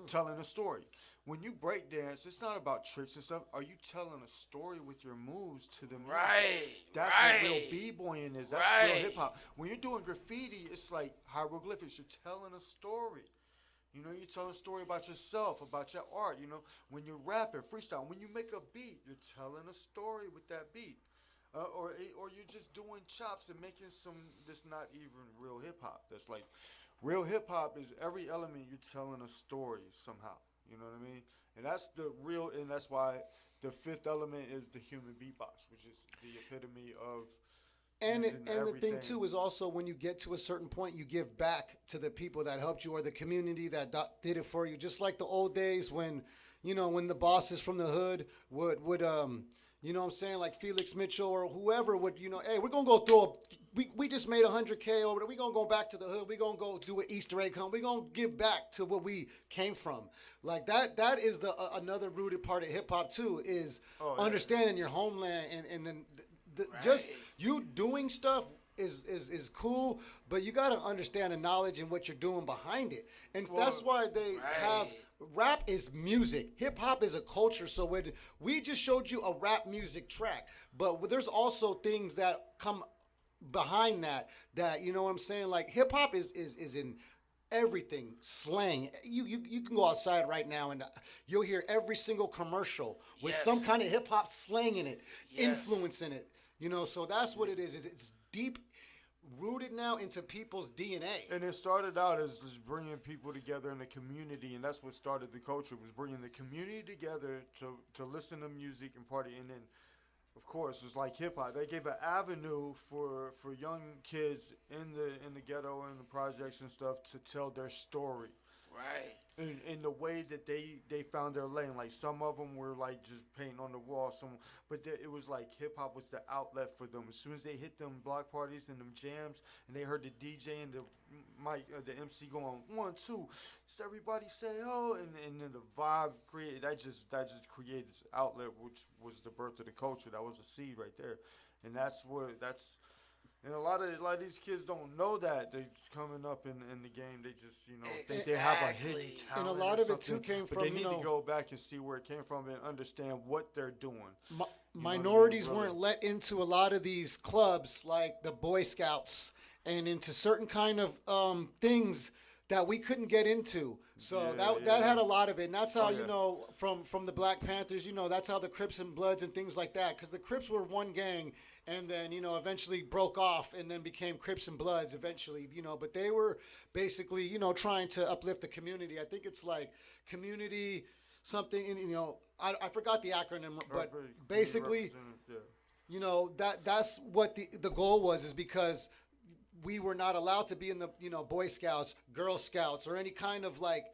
telling a story. When you break dance, it's not about tricks and stuff. Are you telling a story with your moves to the music? Right. That's what real b-boying is. That's real hip hop. When you're doing graffiti, it's like hieroglyphics. You're telling a story. You're telling a story about yourself, about your art. When you're rapping, freestyle, when you make a beat, you're telling a story with that beat. Or you're just doing chops and making that's not even real hip hop. That's like real hip hop is every element you're telling a story somehow. You know what I mean? And that's the real, and that's why the 5th element is the human beatbox, which is the epitome of. And the thing too is also when you get to a certain point, you give back to the people that helped you or the community that did it for you. Just like the old days when when the bosses from the hood would you know what I'm saying? Like Felix Mitchell or whoever would, hey, we're going to go we just made 100K over there. We're going to go back to the hood. We're going to go do an Easter egg hunt. We're going to give back to what we came from. Like that is another rooted part of hip hop too, is understanding your homeland and then just you doing stuff is cool, but you got to understand the knowledge and what you're doing behind it. And that's why they have rap is music. Hip hop is a culture. So when we just showed you a rap music track, but there's also things that come behind that you know what I'm saying? Like hip hop is in everything. Slang. You can go outside right now and you'll hear every single commercial with some kind of hip hop slang in it, influence in it. So that's what it is. It's deep rooted now into people's DNA. And it started out as just bringing people together in the community, and that's what started the culture, was bringing the community together to listen to music and party. And then, of course, it's like hip-hop. They gave an avenue for young kids in the ghetto and the projects and stuff to tell their story. Right. In the way that they found their lane. Like some of them were like just painting on the wall. But it was like hip hop was the outlet for them. As soon as they hit them block parties and them jams, and they heard the DJ and the mic, the MC going 1, 2, just everybody say oh, and then the vibe created. That just created this outlet, which was the birth of the culture. That was a seed right there, and And a lot of these kids don't know that. They're just coming up in the game. They just, think they have a hidden talent. And a lot of it too came from, they need to go back and see where it came from and understand what they're doing. Minorities weren't let into a lot of these clubs like the Boy Scouts and into certain kind of things that we couldn't get into. So that had a lot of it. And that's how, from the Black Panthers, that's how the Crips and Bloods and things like that. Because the Crips were one gang and then, eventually broke off and then became Crips and Bloods eventually, but they were basically, trying to uplift the community. I think it's like community something, and, I forgot the acronym, but basically, that's what the goal was, is because we were not allowed to be in the, Boy Scouts, Girl Scouts, or any kind of like,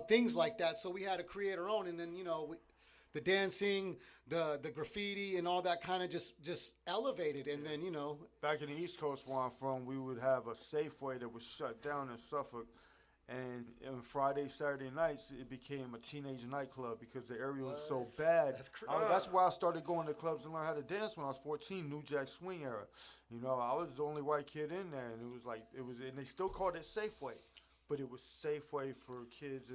things like that. So we had to create our own. And then, the dancing, the graffiti, and all that kind of just elevated. And then, Back in the East Coast where I'm from, we would have a Safeway that was shut down in Suffolk. And on Friday, Saturday nights, it became a teenage nightclub because the area was so bad. That's why I started going to clubs and learn how to dance when I was 14, New Jack Swing era. You know, I was the only white kid in there, and and they still called it Safeway. But it was Safeway for kids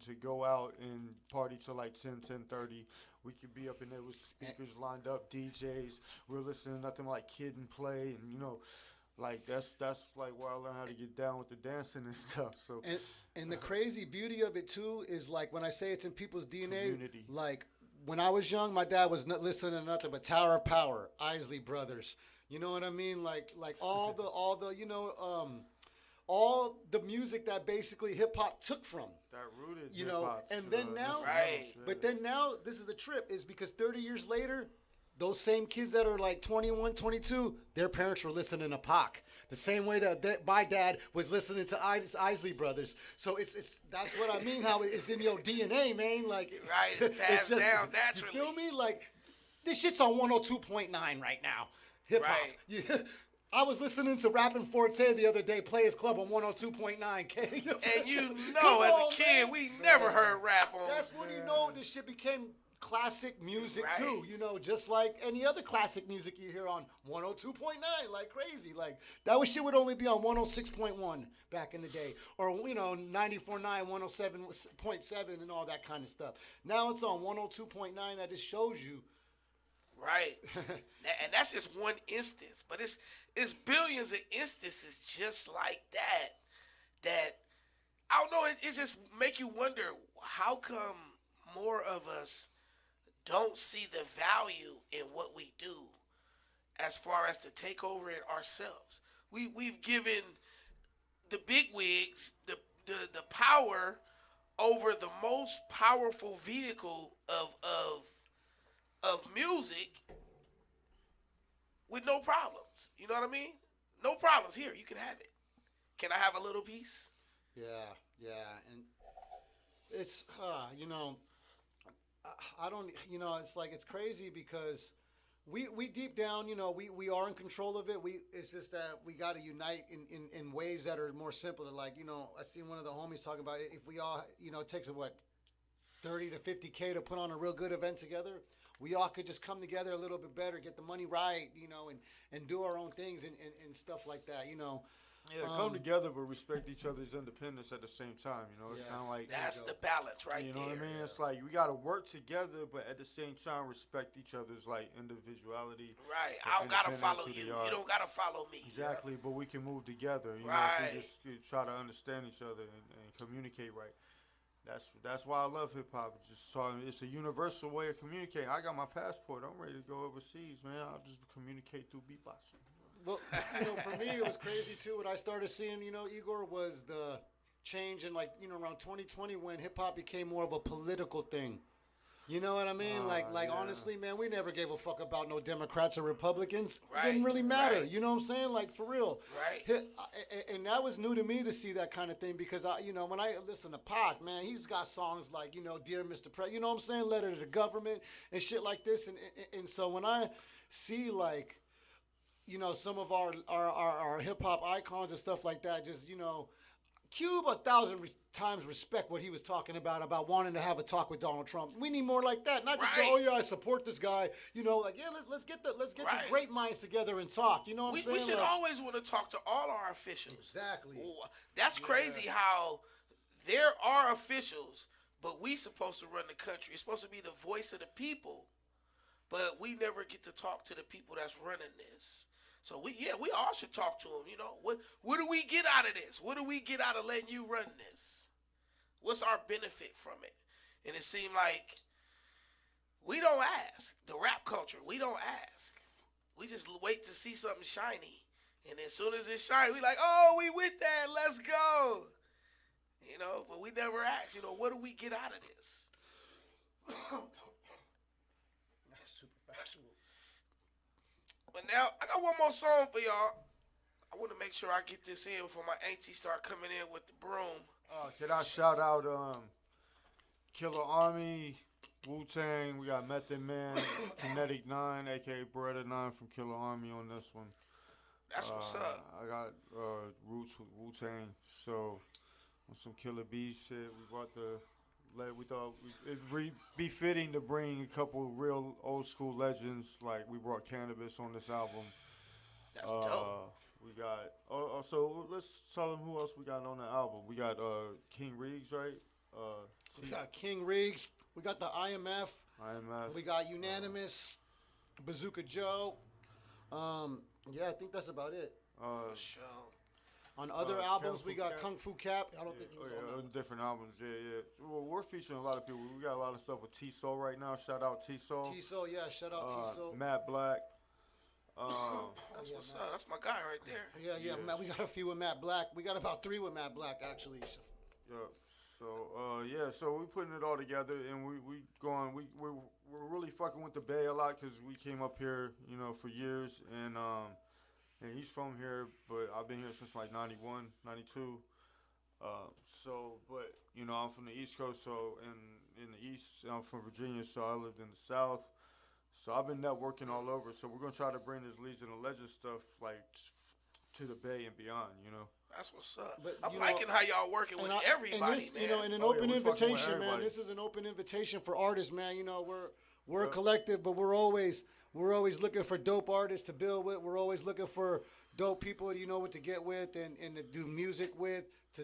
to go out and party till like 10:30. We could be up in there with speakers lined up, DJs. We were listening to nothing like Kid and Play, and you know, like that's like where I learned how to get down with the dancing and stuff. So and the crazy beauty of it too is like when I say it's in people's DNA, community. like when I was young, my dad was not listening to nothing but Tower of Power, Isley Brothers. You know what I mean? Like all the you know all the music that basically hip hop took from. That rooted you know, hip-hop, and then now, but then now this is the trip is because 30 years later, those same kids that are like 21, 22, their parents were listening to Pac. The same way that my dad was listening to Isley Brothers. So it's that's what I mean, how it's in your DNA, man. Like it's passed down naturally. You feel me? Like this shit's on 102.9 right now. Hip hop. Right. I was listening to Rappin' Forte the other day, Players Club on 102.9. And you know, as a kid, man. we never heard rap on. That's when you know this shit became classic music too. You know, just like any other classic music you hear on 102.9, like crazy. Like that shit would only be on 106.1 back in the day, or you know, 94.9, 107.7, and all that kind of stuff. Now it's on 102.9. That just shows you. Right, and that's just one instance, but it's billions of instances just like that. That I don't know. It just make you wonder how come more of us don't see the value in what we do, as far as to take over it ourselves. We've given the bigwigs the power over the most powerful vehicle of music with no problems. You know what I mean? No problems. Here, you can have it. Can I have a little piece? Yeah, and it's you know, I don't, you know, it's like it's crazy because we deep down, you know, we are in control of it. It's just that we got to unite in ways that are more simpler. Like, you know, I seen one of the homies talking about it. If we all, you know, it takes 30 to 50K to put on a real good event together. We all could just come together a little bit better, get the money right, you know, and do our own things and stuff like that, you know. Yeah, come together but respect each other's independence at the same time, you know. It's kind of like that's the balance right there. You know what I mean? It's like we got to work together, but at the same time respect each other's like individuality. Right. I don't gotta follow you. You don't gotta follow me. Exactly, but we can move together. You know, if we just try to understand each other and communicate right. That's why I love hip hop. It's a universal way of communicating. I got my passport. I'm ready to go overseas, man. I'll just communicate through beatboxing. Well, you know, for me, it was crazy too. What I started seeing, you know, Igor, was the change in like, you know, around 2020 when hip hop became more of a political thing. You know what I mean? Honestly, man, we never gave a fuck about no Democrats or Republicans. It didn't really matter. You know what I'm saying? Like, for real. Right. And that was new to me to see that kind of thing because, you know, when I listen to Pac, man, he's got songs like, you know, Dear Mr. President, you know what I'm saying? Letter to the Government and shit like this. And so when I see, like, you know, some of our hip-hop icons and stuff like that, just, you know, Cube 1,000 times respect what he was talking about wanting to have a talk with Donald Trump. We need more like that, not just go, oh yeah, I support this guy. You know, like let's get the great minds together and talk. You know what I'm saying? We should always want to talk to all our officials. Exactly. That's crazy how there are officials, but we supposed to run the country. It's supposed to be the voice of the people, but we never get to talk to the people that's running this. So we all should talk to them. You know, what do we get out of this? What do we get out of letting you run this? What's our benefit from it? And it seemed like we don't ask. The rap culture, we don't ask. We just wait to see something shiny, and as soon as it's shiny, we like, oh, we with that. Let's go. You know, but we never ask. You know, what do we get out of this? Super factual. But now, I got one more song for y'all. I want to make sure I get this in before my auntie start coming in with the broom. Can I shout out Killer Army, Wu-Tang, we got Method Man, Kinetic 9, a.k.a. Beretta 9 from Killer Army on this one. That's what's up. I got Roots with Wu-Tang, so on some Killer Bee shit. We brought we thought it'd be fitting to bring a couple of real old school legends. Like we brought Cannabis on this album. That's dope. We got so let's tell them who else we got on the album. We got King Riggs, right? We got King Riggs. We got the IMF. IMF. We got Unanimous, Bazooka Joe. Yeah, I think that's about it. For sure. On other albums, we got Kung Fu Cap. I don't think he was on that. Different albums. Yeah. Well, we're featuring a lot of people. We got a lot of stuff with T-Soul right now. Shout out T-Soul. T-Soul, yeah. Shout out T-Soul. Matt Black. That's what's up. That's my guy right there. Yeah. Yes. We got a few with Matt Black. We got about 3 with Matt Black, actually. Yeah. So we're putting it all together, and we're really fucking with the Bay a lot because we came up here, for years, and he's from here, but I've been here since like 91, 92. But I'm from the East Coast, so in the East, I'm from Virginia, so I lived in the South. So I've been networking all over. So we're gonna try to bring this Legion of Legends stuff like to the Bay and beyond. That's what's up. But, I'm liking how y'all working with everybody, man. And an open invitation, man. This is an open invitation for artists, man. We're a collective, but we're always looking for dope artists to build with. We're always looking for dope people, what to get with and to do music with, to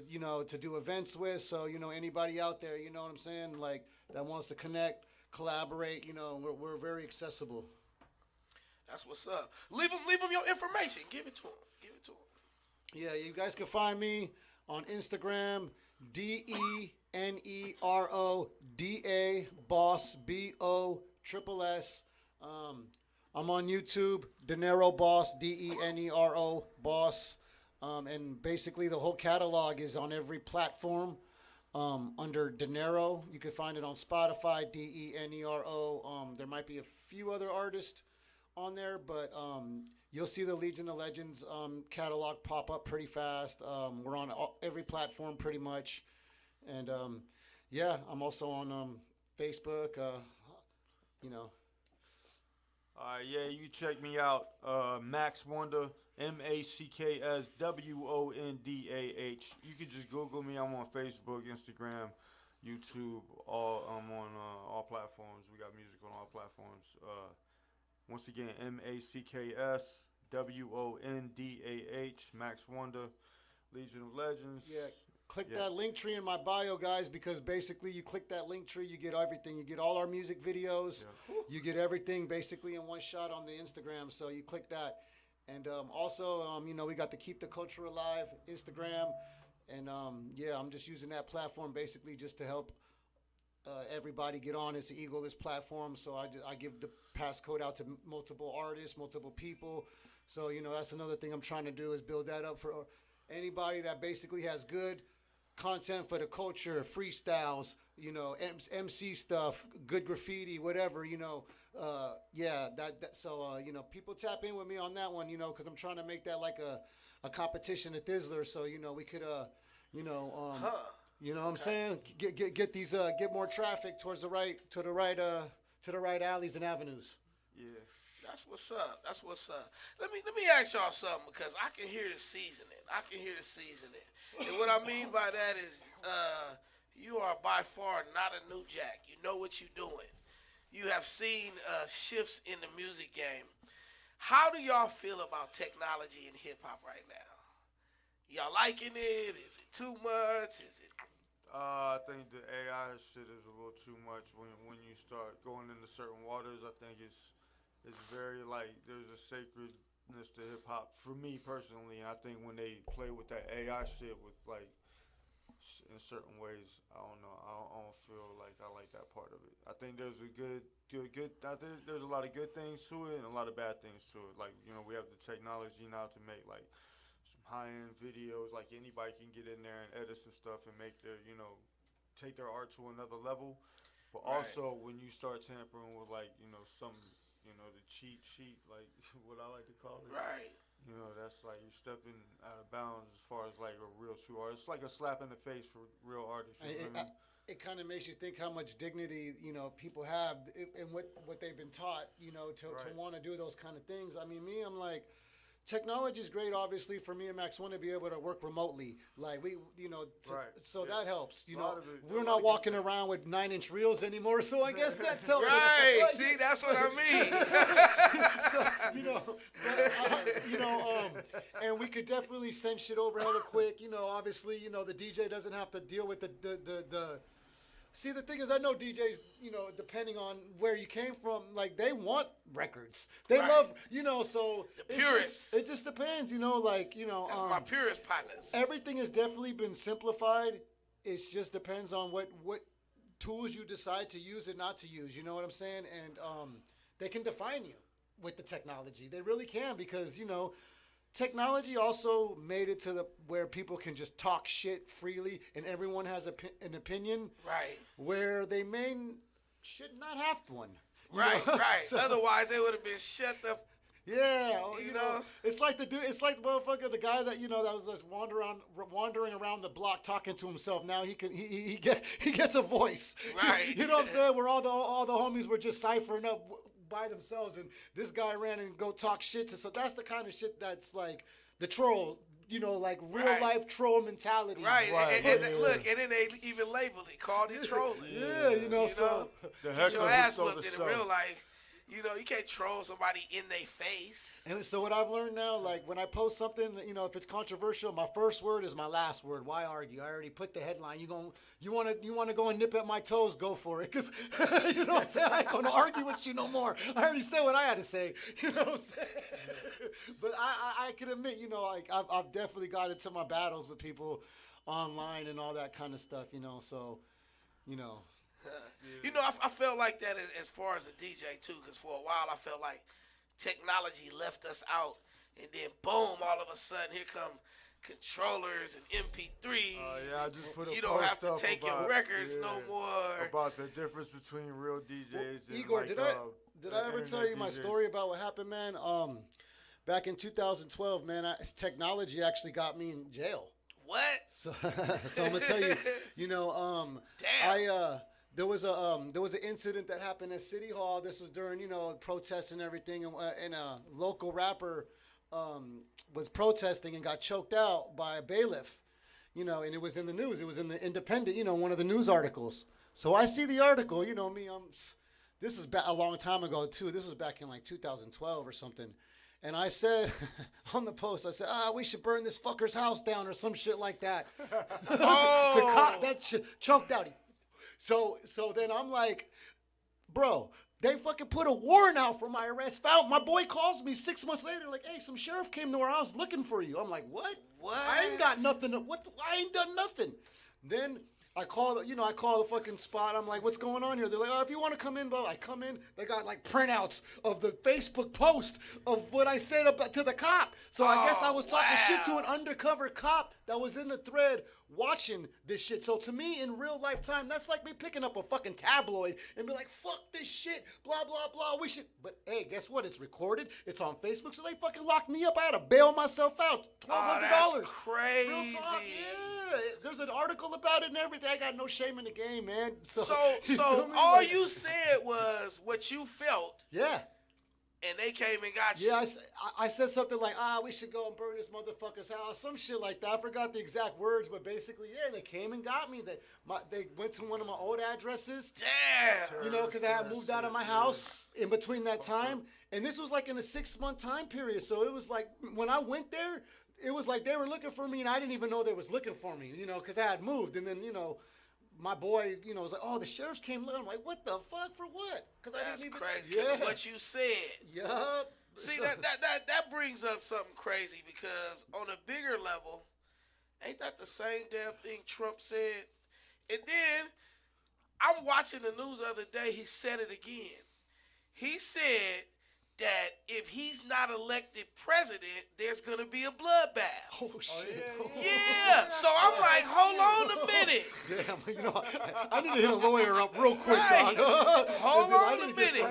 do events with. So, anybody out there, you know what I'm saying, like that wants to connect, collaborate, we're very accessible. That's what's up. Leave them your information. Give it to them. Yeah, you guys can find me on Instagram, DENERODA Boss BOSSS. I'm on YouTube, Dinero Boss, DENERO Boss. And basically the whole catalog is on every platform under Dinero. You can find it on Spotify, DENERO. There might be a few other artists on there, but you'll see the Legion of Legends catalog pop up pretty fast. We're on every platform pretty much. And I'm also on Facebook, you check me out, Max Wonder, MACKSWONDAH. You can just Google me. I'm on Facebook, Instagram, YouTube. I'm on all platforms. We got music on all platforms. Once again, MACKSWONDAH, Max Wonder, Legion of Legends. Yeah. Click that link tree in my bio, guys, because basically you click that link tree, you get everything. You get all our music videos. Yeah. You get everything basically in one shot on the Instagram. So you click that. And also, we got the Keep the Culture Alive Instagram. And, I'm just using that platform basically just to help everybody get on. It's an egoless platform. So I give the passcode out to multiple artists, multiple people. So, that's another thing I'm trying to do is build that up for anybody that basically has good content for the culture, freestyles, MC stuff, good graffiti, whatever, so people tap in with me on that one, because I'm trying to make that like a competition at Thizzler, so we could you know what I'm saying, get these get more traffic towards the right alleys and avenues. Yeah. That's what's up. Let me ask y'all something, because I can hear the seasoning. And what I mean by that is you are by far not a new jack. You know what you're doing. You have seen shifts in the music game. How do y'all feel about technology in hip-hop right now? Y'all liking it? Is it too much? Is it... I think the AI shit is a little too much when you start going into certain waters. I think it's very there's a sacredness to hip hop for me personally. And I think when they play with that AI shit with in certain ways, I don't know. I don't feel like I like that part of it. I think there's a good. I think there's a lot of good things to it and a lot of bad things to it. We have the technology now to make some high-end videos. Anybody can get in there and edit some stuff and make their take their art to another level. But also when you start tampering with some. The cheat sheet, what I like to call it. Right. That's you're stepping out of bounds as far as a real true artist. It's like a slap in the face for real artists. It kind of makes you think how much dignity, people have and what they've been taught, to want to do those kind of things. I mean, me, I'm like, technology is great, obviously, for me and Max One to be able to work remotely. Like we, so that helps. We're not walking around with 9-inch reels anymore, so I guess that's helping. Right. See, that's what I mean. So, and we could definitely send shit over hella quick. Obviously, the DJ doesn't have to deal with the. See, the thing is, I know DJs, depending on where you came from, like, they want records. They love, so... The purists. It just depends, That's my purist partners. Everything has definitely been simplified. It just depends on what tools you decide to use and not to use, you know what I'm saying? And they can define you with the technology. They really can because, technology also made it to where people can just talk shit freely and everyone has an opinion. Right. Where they should not have one. Right. So, otherwise, they would have been shut the. Yeah. It's like the motherfucker, the guy that that was just wandering around the block talking to himself. Now he gets a voice. Right. You know what I'm saying? Where all the homies were just ciphering up by themselves, and this guy ran and go talk shit. So that's the kind of shit that's like the troll, like real life troll mentality. Right. And look, and then they even labeled it, called it trolling. Yeah, so the get your ass whooped in real life. You can't troll somebody in their face. And so what I've learned now, like when I post something, if it's controversial, my first word is my last word. Why argue? I already put the headline. You want to go and nip at my toes? Go for it. Because you know what I'm saying. I ain't gonna argue with you no more. I already said what I had to say. You know what I'm saying. But I can admit, I've definitely got into my battles with people online and all that kind of stuff. So. I felt like that as far as a DJ too, because for a while I felt like technology left us out, and then boom, all of a sudden here come controllers and MP3s. I just put a you don't have to post up take about, your records no more. About the difference between real DJs and Igor, like, did I ever tell you my story about what happened, man? Back in 2012, man, technology actually got me in jail. What? So I'm gonna tell you, Damn. There was an incident that happened at City Hall. This was during protests and everything, and a local rapper was protesting and got choked out by a bailiff, and it was in the news. It was in the Independent, one of the news articles. So I see the article, me. This is a long time ago too. This was back in like 2012 or something. And I said on the post, we should burn this fucker's house down or some shit like that. Oh. The cop that choked out. So then I'm like, bro, they fucking put a warrant out for my arrest. My boy calls me 6 months later, like, hey, some sheriff came to our house looking for you. I'm like, what? I ain't got nothing. I ain't done nothing. Then I call the fucking spot. I'm like, what's going on here? They're like, if you want to come in, bro. I come in. They got like printouts of the Facebook post of what I said up to the cop. So I guess I was talking shit to an undercover cop that was in the thread watching this shit. So to me, in real life time, that's like me picking up a fucking tabloid and be like, fuck this shit, blah, blah, blah. We should. But hey, guess what? It's recorded. It's on Facebook. So they fucking locked me up. I had to bail myself out. $1,200. That's crazy. Real talk, yeah. There's an article about it and everything. I got no shame in the game, man. So you know what I mean? all you said was what you felt. Yeah. And they came and got you. Yeah, I said something like, we should go and burn this motherfucker's house, some shit like that. I forgot the exact words, but basically, yeah, they came and got me. They went to one of my old addresses. Damn. Because I had moved out of my house in between that time. And this was like in a 6-month time period. So it was like, when I went there, it was like they were looking for me, and I didn't even know they was looking for me, because I had moved. And then, my boy, was like, the sheriffs came. I'm like, what the fuck? For what? Because That's crazy. Because of what you said. Yup. See, that brings up something crazy, because on a bigger level, ain't that the same damn thing Trump said? And then I'm watching the news the other day. He said it again. He said that if he's not elected president, there's going to be a bloodbath. Oh, shit. Yeah. So I'm like, hold on a minute. Damn, I need to hit a lawyer up real quick, Right. dog. Hold on a minute.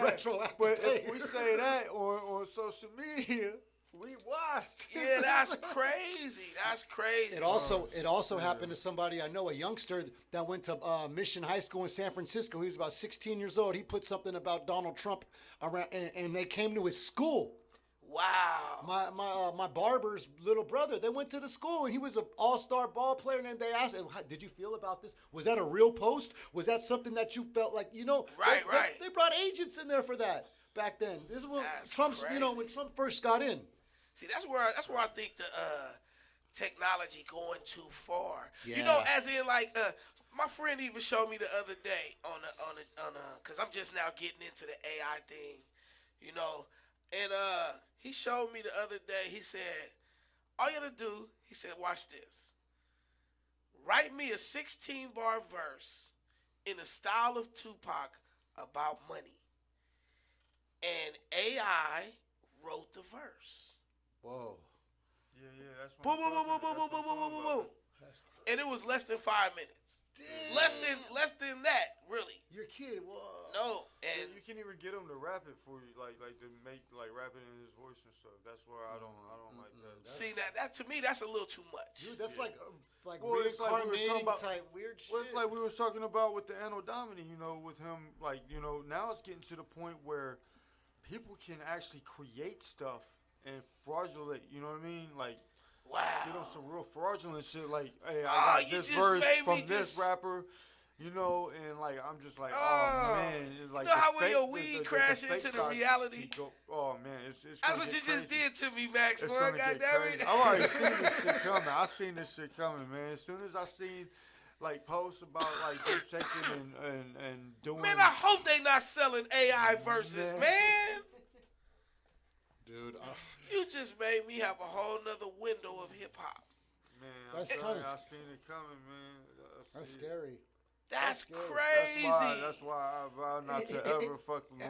But if we say that on social media, we watched. Yeah, that's crazy. That's crazy. It also happened to somebody I know, a youngster that went to Mission High School in San Francisco. He was about 16 years old. He put something about Donald Trump around, and they came to his school. Wow. My barber's little brother, they went to the school and he was an all-star ball player, and then they asked him, did you feel about this? Was that a real post? Was that something that you felt like, Right. They brought agents in there for that back then. This is when Trump's, when Trump first got in. See, that's where I think the technology going too far. Yeah. As in like my friend even showed me the other day on cause I'm just now getting into the AI thing, and he showed me the other day. He said, all you have to do, he said, watch this. Write me a 16-bar verse in the style of Tupac about money. And AI wrote the verse. Whoa. Yeah, that's boom, boom, boom, boom, boom, boom, boom, boom, boom, boom. And it was less than 5 minutes. Damn. Less than that, really. You're kidding. Whoa. No, and you can't even get him to rap it for you, like to make rap it in his voice and stuff. That's where I don't like that. See, that to me, that's a little too much. Dude, that's like well, it's like we were talking about, type weird shit. Well, it's like we were talking about with the Anno Domini, with him, now it's getting to the point where people can actually create stuff and fraudulate, you know what I mean? Like, wow. Get on some real fraudulent shit, like, hey, I got this verse from this rapper, and like, I'm just like, oh man. Like, how when your weed crash into the reality? Oh man, it's that's what you just did to me, Max, bro. God damn it. I've already seen this shit coming. I seen this shit coming, man. As soon as I seen posts about them taking and doing. Man, I hope they not selling AI verses, man. Dude, you just made me have a whole nother window of hip hop. Man, I seen it coming, man. That's scary. That's crazy. That's why I vow not to ever fucking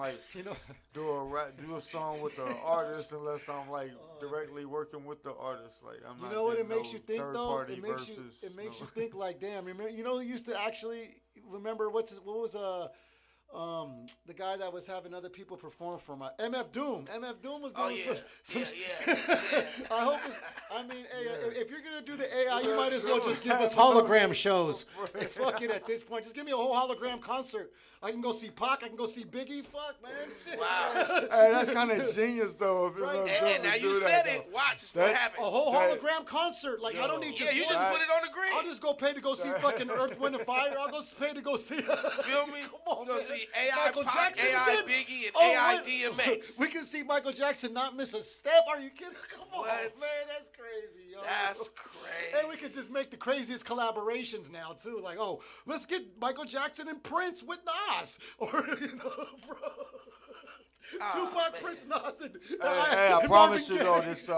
do a song with the artist unless I'm directly working with the artist. Like I'm not. You know what it makes you think though? It makes you think like, damn. Remember, who used to actually remember what was the guy that was having other people perform for my MF Doom. MF Doom was doing some I hope if you're gonna do the AI, you might as well just give us hologram shows. Fuck it at this point. Just give me a whole hologram concert. I can go see Pac, I can go see Biggie. Fuck, man. Shit. Wow. Hey, that's kind of genius though. If and now you said it. Watch, it's what happened. A whole hologram concert. Like I don't need you just put it on the green. I'll just go pay to go see fucking Earth, Wind, and Fire. I'll go pay to go see. Feel me? Come on, go man. see AI Michael Pac, Jackson AI did? Biggie, and AI DMX. We can see Michael Jackson not miss a step. Are you kidding? Come on, man. That's crazy, yo. That's crazy. And we could just make the craziest collaborations now, too. Like, let's get Michael Jackson and Prince with Nas. Or, bro. Tupac, Prince, Nas, and hey, I promise you though, this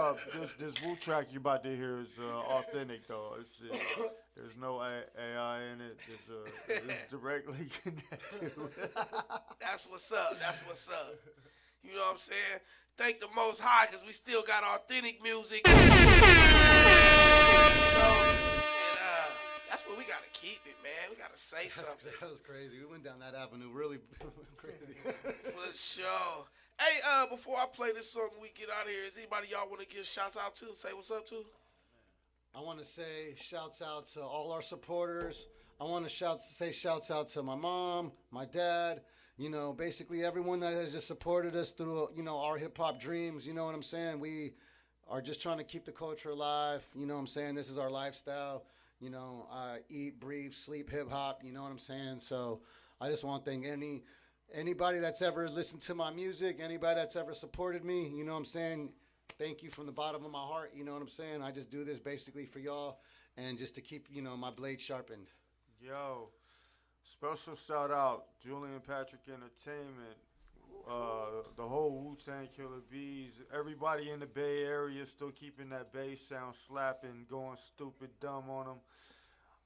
Wu track you about to hear is authentic though. There's no AI in it. It's directly connected. That's what's up. That's what's up. You know what I'm saying? Thank the Most High because we still got authentic music. That's what we gotta keep it, man. We gotta say something. That was crazy. We went down that avenue really crazy. For sure. Hey, before I play this song and we get out of here, is anybody y'all want to give shouts out to? Say what's up to? I want to say shouts out to all our supporters. I want to say shouts out to my mom, my dad, basically everyone that has just supported us through, our hip hop dreams. You know what I'm saying? We are just trying to keep the culture alive. You know what I'm saying? This is our lifestyle. I eat, breathe, sleep hip hop. You know what I'm saying? So I just want to thank anybody that's ever listened to my music, anybody that's ever supported me. You know what I'm saying? Thank you from the bottom of my heart. You know what I'm saying? I just do this basically for y'all and just to keep, my blade sharpened. Yo, special shout out, Julian Patrick Entertainment, the whole Wu-Tang Killer Bees, everybody in the Bay Area still keeping that bass sound slapping, going stupid dumb on them.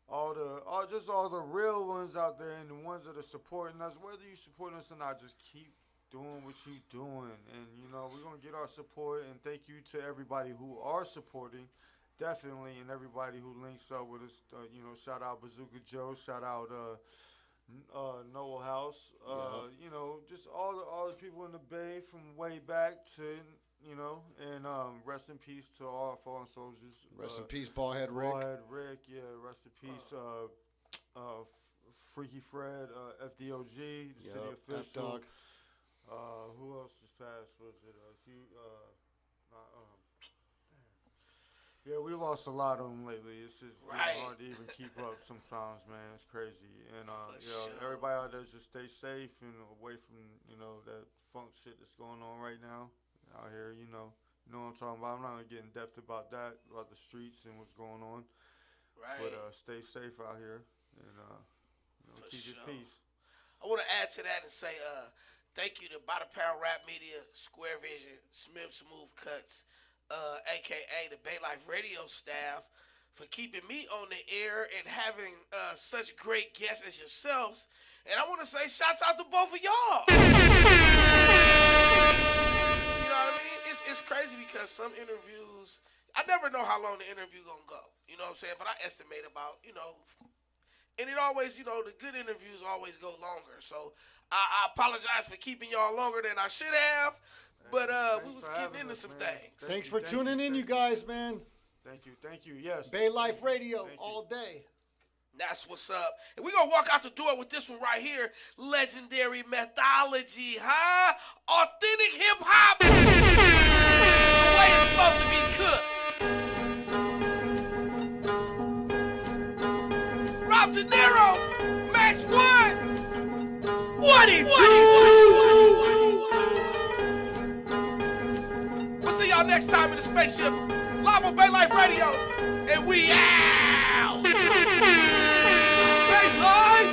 All the real ones out there and the ones that are supporting us, whether you support us or not, just keep doing what you doing. And, we're going to get our support. And thank you to everybody who are supporting, definitely, and everybody who links up with us. Shout out Bazooka Joe. Shout out Noel House. Just all the people in the Bay from way back to, and rest in peace to all our fallen soldiers. Rest in peace, Ballhead Rick. Ballhead Rick, yeah. Rest in peace, Freaky Fred, FDOG, the city official. F-Dog. Who else just passed? Was it Yeah, we lost a lot of them lately. It's just hard to even keep up sometimes, man. It's crazy. And, everybody out there just stay safe and away from, that funk shit that's going on right now out here, You know what I'm talking about. I'm not going to get in depth about that, about the streets and what's going on. Right. But stay safe out here and, keep your peace. I want to add to that and say thank you to By the Pound Rap Media, Square Vision, Smith Smooth Cuts, a.k.a. the Bay Life Radio staff, for keeping me on the air and having such great guests as yourselves. And I want to say shouts out to both of y'all. You know what I mean? It's crazy because some interviews, I never know how long the interview going to go. You know what I'm saying? But I estimate about, and it always, the good interviews always go longer. So I apologize for keeping y'all longer than I should have. But we was getting into some things. Thanks for tuning in, you guys, man. Thank you. Yes. Bay Life Radio all day. That's what's up. And we're going to walk out the door with this one right here. Legendary Methodology, huh? Authentic hip-hop. The way it's supposed to be cooked. Rob De Niro, Max 1. What it do? We'll see y'all next time in the Spaceship, live on Bay Life Radio, and we out!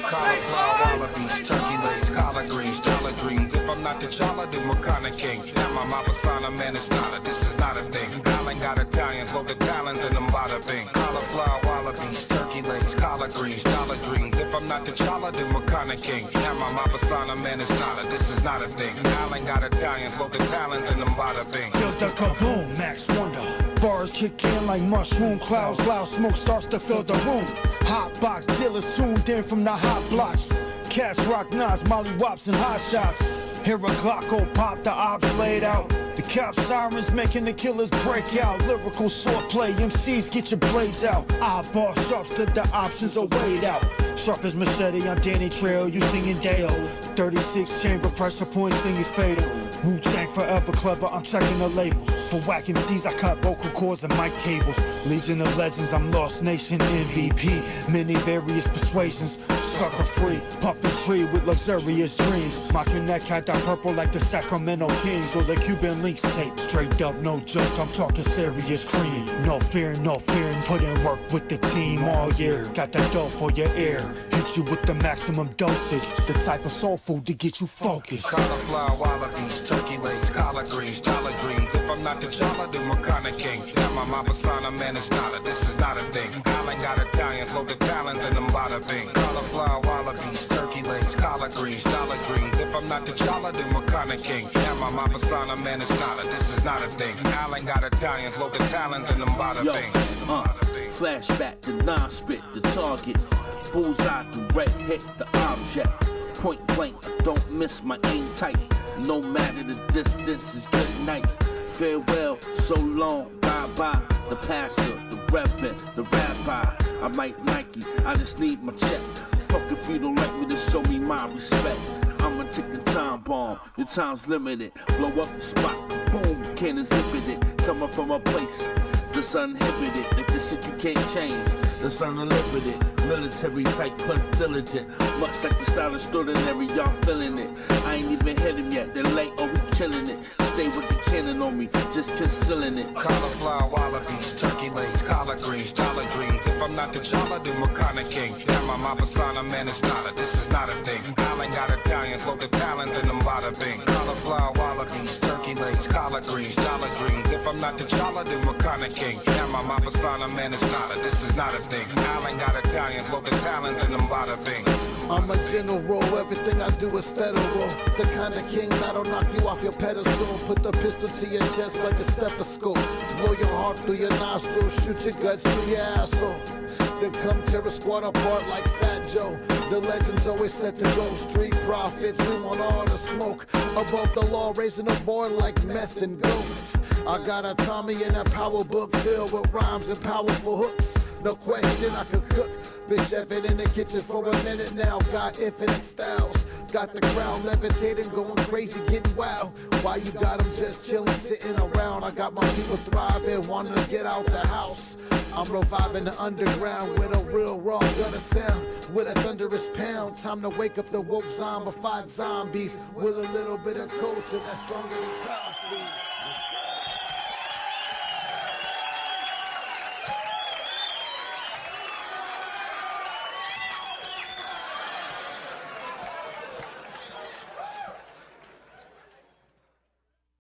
Cauliflower, wallabies, turkey legs, collard greens, dollar dreams. If I'm not the T'Challa, then Wakanda king. Now my Mapasana, man, it's not a, this is not a thing. Island got Italians, load the talons in them bada bing. Cauliflower, wallabies, turkey legs, collard greens, dollar dreams. If I'm not the T'Challa, then Wakanda king. Now my Mapasana, man, it's not a, this is not a thing. Island got Italians, load the talons in them bada bing. Build the kaboom, Max Wonder. Bars kick in like mushroom clouds, loud smoke starts to fill the room. Hot box dealers tuned in from the hot blocks. Cats rock knives, molly wops and hot shots. Hear a Glocko pop, the ops laid out. The cop sirens making the killers break out. Lyrical swordplay, MCs get your blades out. Eyeball sharps to the options are weighed out. Sharp as machete on Danny Trail, you singing Dale. 36 chamber pressure points, thing is fatal. Wu-Tang forever clever, I'm checking the label. For whack MCs, I cut vocal cords and mic cables. Legion of Legends, I'm Lost Nation MVP. Many various persuasions, sucker free. Puffin' tree with luxurious dreams. My connect had that purple like the Sacramento Kings or the Cuban Links tape. Straight up, no joke, I'm talking serious cream. No fear, put in work with the team all year. Got that dough for your ear. Hit you with the maximum dosage. The type of soul food to get you focused. Cauliflower, wallabies, turkey legs, collard greens, dollar dreams. If I'm not the T'Challa, then Wakanda king. Now my Mapasana, man, it's not a, this is not a thing. Island got Italians, load the talons in them bada bing. Cauliflower, wallabies, turkey legs, collard greens, dollar dreams. If I'm not the T'Challa, then Wakanda king. Now my Mapasana, man, it's not a, this is not a thing. Island got Italians, load the talons in them bada bing. Flashback, the non-spit, the target. Bullseye, the red hit, the object. Point blank, I don't miss my aim tight. No matter the distance, it's good night. Farewell, so long, bye-bye. The pastor, the reverend, the rabbi. I might Nike, I just need my check. Fuck if you don't like me to show me my respect. I'm a ticking time bomb, your time's limited. Blow up the spot, boom, can't exhibit it. Coming from a place that's uninhibited. Like this shit you can't change, that's unlimited. Military type plus diligent. Much like the style extraordinary, y'all feeling it. I ain't even hit him yet, they're late, oh we killing it. Stay with the cannon on me, just concealing it. Cauliflower, wallabies, turkey legs, collard greens, dollar dreams. If I'm not the T'Challa, then Wakanda king. Now my Mapasana, man, it's not a, this is not a thing. Island got Italians, load the talons in them bada bing. Cauliflower, wallabies, turkey legs, collard greens, dollar dreams. If I'm not the T'Challa, then Wakanda king. Now my Mapasana, man, it's not a, this is not a thing. Island got Italians, load the talons in them bada bing. I'm a general, everything I do is federal. The kind of king that'll knock you off your pedestal. Put the pistol to your chest like a stethoscope. Blow your heart through your nostrils, shoot your guts through your asshole. Then come tear a squad apart like Fat Joe. The legends always set to go. Street profits, we want all the smoke. Above the law, raising the bar like meth and ghost. I got a Tommy in a power book filled with rhymes and powerful hooks. No question I could cook. Been chefing in the kitchen for a minute now. Got infinite styles. Got the crowd levitating, going crazy, getting wild. Why you got them just chilling, sitting around? I got my people thriving, wanting to get out the house. I'm reviving the underground with a real raw gutter sound, with a thunderous pound. Time to wake up the woke zombified zombies with a little bit of culture that's stronger than coffee.